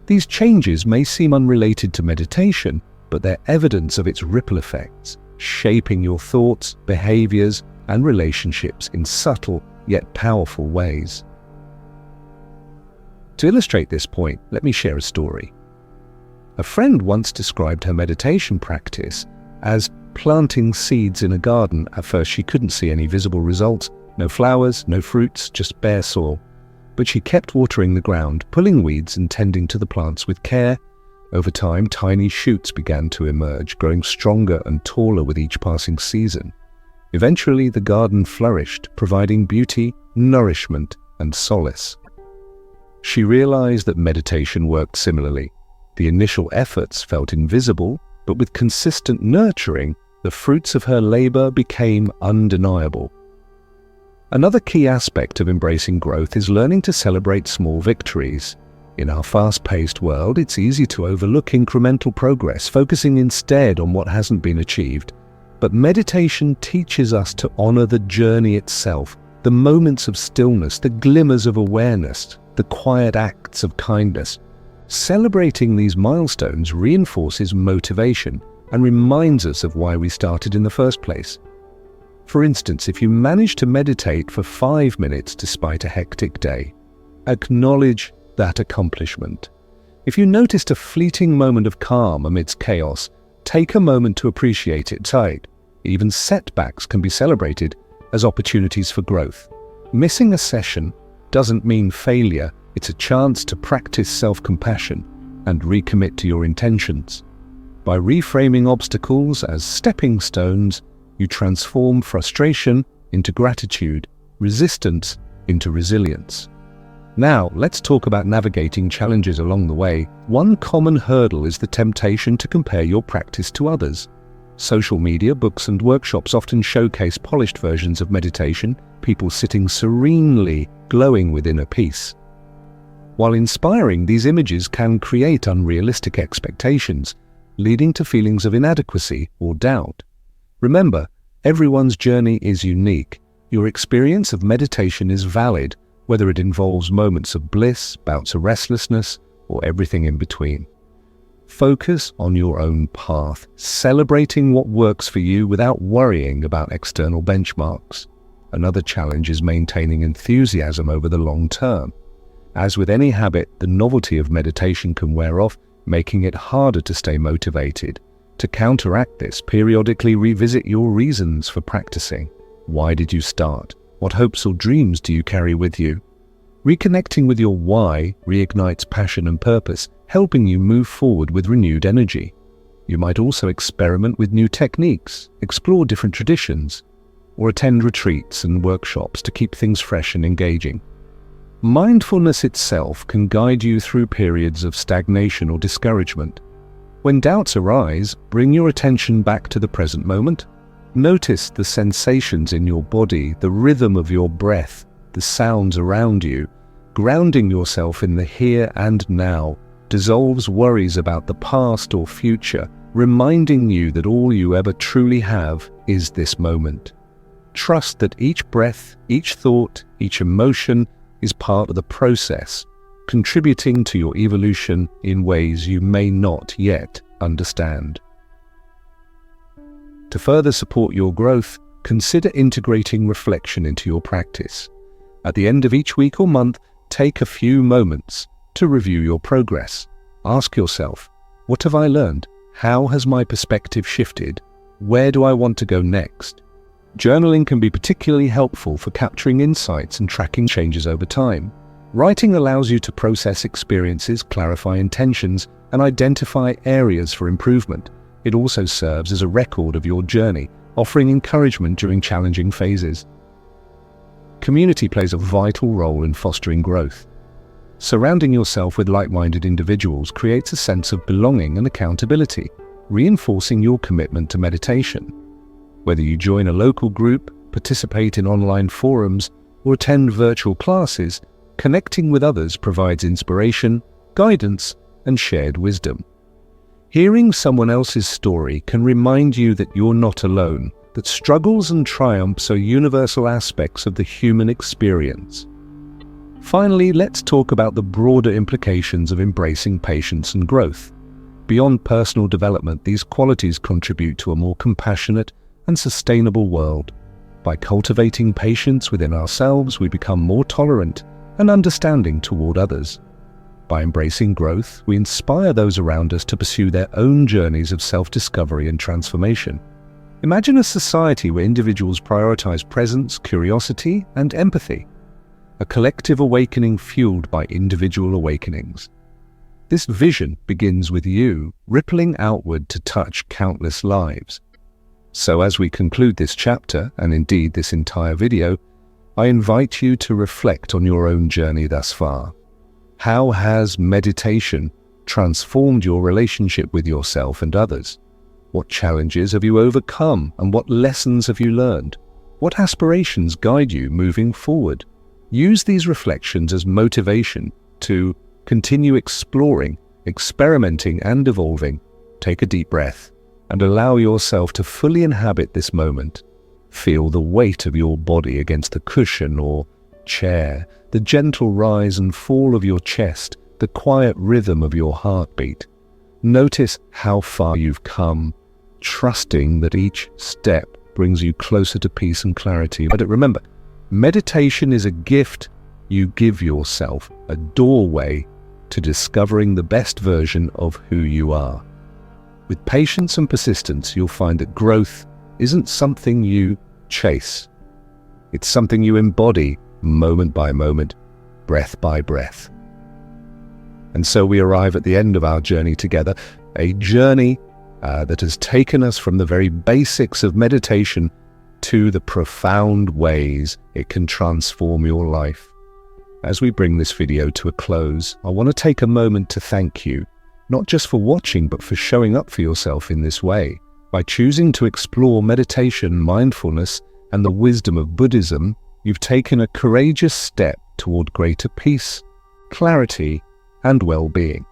These changes may seem unrelated to meditation, but they're evidence of its ripple effects, shaping your thoughts, behaviors, and relationships in subtle yet powerful ways. To illustrate this point, let me share a story. A friend once described her meditation practice as planting seeds in a garden. At first she couldn't see any visible results, no flowers, no fruits, just bare soil. But she kept watering the ground, pulling weeds and tending to the plants with care. Over time, tiny shoots began to emerge, growing stronger and taller with each passing season. Eventually, the garden flourished, providing beauty, nourishment, and solace. She realized that meditation worked similarly. The initial efforts felt invisible, but with consistent nurturing, the fruits of her labor became undeniable. Another key aspect of embracing growth is learning to celebrate small victories. In our fast-paced world, it's easy to overlook incremental progress, focusing instead on what hasn't been achieved. But meditation teaches us to honor the journey itself, the moments of stillness, the glimmers of awareness, the quiet acts of kindness. Celebrating these milestones reinforces motivation and reminds us of why we started in the first place. For instance, if you manage to meditate for 5 minutes despite a hectic day, acknowledge that accomplishment. If you noticed a fleeting moment of calm amidst chaos, take a moment to appreciate its height. Even setbacks can be celebrated as opportunities for growth. Missing a session doesn't mean failure, it's a chance to practice self-compassion and recommit to your intentions. By reframing obstacles as stepping stones, you transform frustration into gratitude, resistance into resilience. Now, let's talk about navigating challenges along the way. One common hurdle is the temptation to compare your practice to others. Social media, books, and workshops often showcase polished versions of meditation, people sitting serenely, glowing with inner peace. While inspiring, these images can create unrealistic expectations, leading to feelings of inadequacy or doubt. Remember, everyone's journey is unique. Your experience of meditation is valid, whether it involves moments of bliss, bouts of restlessness, or everything in between. Focus on your own path, celebrating what works for you without worrying about external benchmarks. Another challenge is maintaining enthusiasm over the long term. As with any habit, the novelty of meditation can wear off, making it harder to stay motivated. To counteract this, periodically revisit your reasons for practicing. Why did you start? What hopes or dreams do you carry with you? Reconnecting with your why reignites passion and purpose, helping you move forward with renewed energy. You might also experiment with new techniques, explore different traditions, or attend retreats and workshops to keep things fresh and engaging. Mindfulness itself can guide you through periods of stagnation or discouragement. When doubts arise, bring your attention back to the present moment. Notice the sensations in your body, the rhythm of your breath, the sounds around you. Grounding yourself in the here and now dissolves worries about the past or future, reminding you that all you ever truly have is this moment. Trust that each breath, each thought, each emotion is part of the process, contributing to your evolution in ways you may not yet understand. To further support your growth, consider integrating reflection into your practice. At the end of each week or month, take a few moments to review your progress. Ask yourself, what have I learned? How has my perspective shifted? Where do I want to go next? Journaling can be particularly helpful for capturing insights and tracking changes over time. Writing allows you to process experiences, clarify intentions, and identify areas for improvement. It also serves as a record of your journey, offering encouragement during challenging phases. Community plays a vital role in fostering growth. Surrounding yourself with like-minded individuals creates a sense of belonging and accountability, reinforcing your commitment to meditation. Whether you join a local group, participate in online forums, or attend virtual classes, connecting with others provides inspiration, guidance, and shared wisdom. Hearing someone else's story can remind you that you're not alone, that struggles and triumphs are universal aspects of the human experience. Finally, let's talk about the broader implications of embracing patience and growth. Beyond personal development, these qualities contribute to a more compassionate and sustainable world. By cultivating patience within ourselves, we become more tolerant and understanding toward others. By embracing growth, we inspire those around us to pursue their own journeys of self-discovery and transformation. Imagine a society where individuals prioritize presence, curiosity, and empathy. A collective awakening fueled by individual awakenings. This vision begins with you, rippling outward to touch countless lives. So as we conclude this chapter, and indeed this entire video, I invite you to reflect on your own journey thus far. How has meditation transformed your relationship with yourself and others? What challenges have you overcome, and what lessons have you learned? What aspirations guide you moving forward? Use these reflections as motivation to continue exploring, experimenting, and evolving. Take a deep breath and allow yourself to fully inhabit this moment. Feel the weight of your body against the cushion or chair, the gentle rise and fall of your chest, the quiet rhythm of your heartbeat. Notice how far you've come, trusting that each step brings you closer to peace and clarity. But remember, meditation is a gift you give yourself, a doorway to discovering the best version of who you are. With patience and persistence, you'll find that growth isn't something you chase. It's something you embody moment by moment, breath by breath. And so we arrive at the end of our journey together, a journey that has taken us from the very basics of meditation to the profound ways it can transform your life. As we bring this video to a close, I want to take a moment to thank you, not just for watching, but for showing up for yourself in this way. By choosing to explore meditation, mindfulness, and the wisdom of Buddhism, you've taken a courageous step toward greater peace, clarity, and well-being.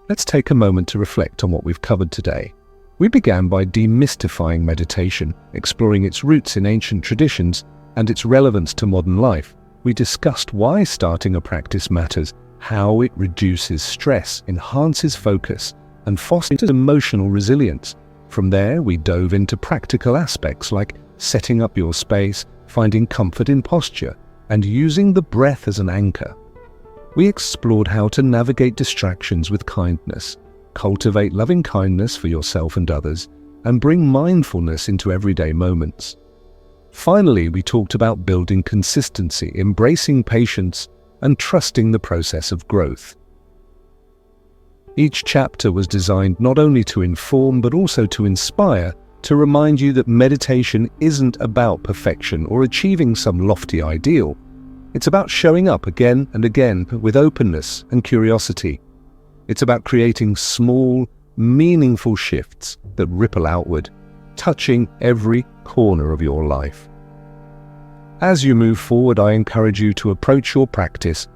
Let's take a moment to reflect on what we've covered today. We began by demystifying meditation, exploring its roots in ancient traditions and its relevance to modern life. We discussed why starting a practice matters, how it reduces stress, enhances focus, and fostered emotional resilience. From there, we dove into practical aspects like setting up your space, finding comfort in posture, and using the breath as an anchor. We explored how to navigate distractions with kindness, cultivate loving kindness for yourself and others, and bring mindfulness into everyday moments. Finally, we talked about building consistency, embracing patience, and trusting the process of growth. Each chapter was designed not only to inform but also to inspire, to remind you that meditation isn't about perfection or achieving some lofty ideal. It's about showing up again and again with openness and curiosity. It's about creating small, meaningful shifts that ripple outward, touching every corner of your life. As you move forward, I encourage you to approach your practice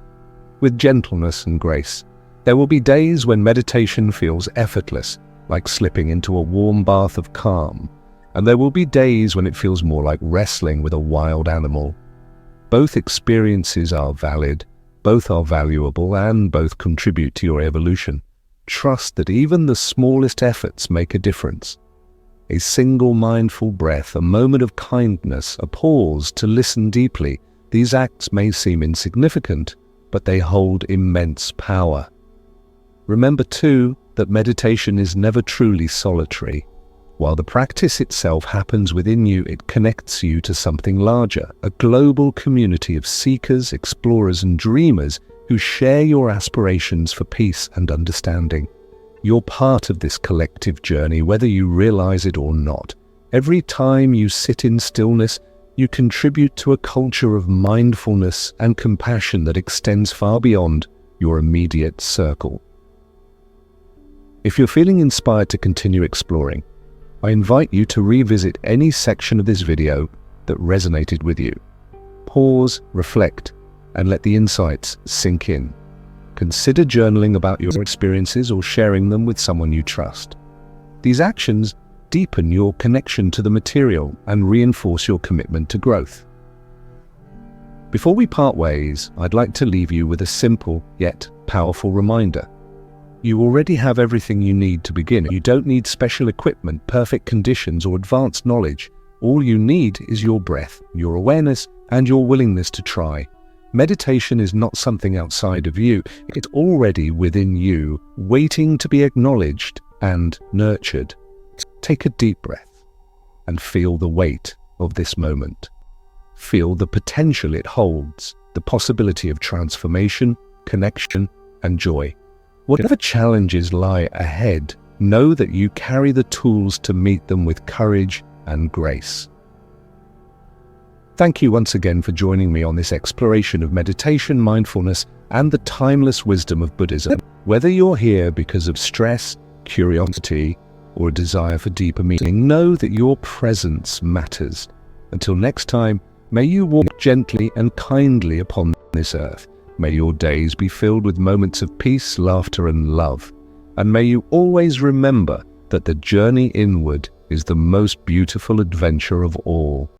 with gentleness and grace. There will be days when meditation feels effortless, like slipping into a warm bath of calm, and there will be days when it feels more like wrestling with a wild animal. Both experiences are valid, both are valuable, and both contribute to your evolution. Trust that even the smallest efforts make a difference. A single mindful breath, a moment of kindness, a pause to listen deeply. These acts may seem insignificant, but they hold immense power. Remember too that meditation is never truly solitary. While the practice itself happens within you, it connects you to something larger, a global community of seekers, explorers, and dreamers who share your aspirations for peace and understanding. You're part of this collective journey, whether you realize it or not. Every time you sit in stillness, you contribute to a culture of mindfulness and compassion that extends far beyond your immediate circle. If you're feeling inspired to continue exploring, I invite you to revisit any section of this video that resonated with you. Pause, reflect, and let the insights sink in. Consider journaling about your experiences or sharing them with someone you trust. These actions deepen your connection to the material and reinforce your commitment to growth. Before we part ways, I'd like to leave you with a simple yet powerful reminder. You already have everything you need to begin. You don't need special equipment, perfect conditions, or advanced knowledge. All you need is your breath, your awareness, and your willingness to try. Meditation is not something outside of you. It's already within you, waiting to be acknowledged and nurtured. Take a deep breath and feel the weight of this moment. Feel the potential it holds, the possibility of transformation, connection, and joy. Whatever challenges lie ahead, know that you carry the tools to meet them with courage and grace. Thank you once again for joining me on this exploration of meditation, mindfulness, and the timeless wisdom of Buddhism. Whether you're here because of stress, curiosity, or a desire for deeper meaning, know that your presence matters. Until next time, may you walk gently and kindly upon this earth. May your days be filled with moments of peace, laughter, and love. And may you always remember that the journey inward is the most beautiful adventure of all.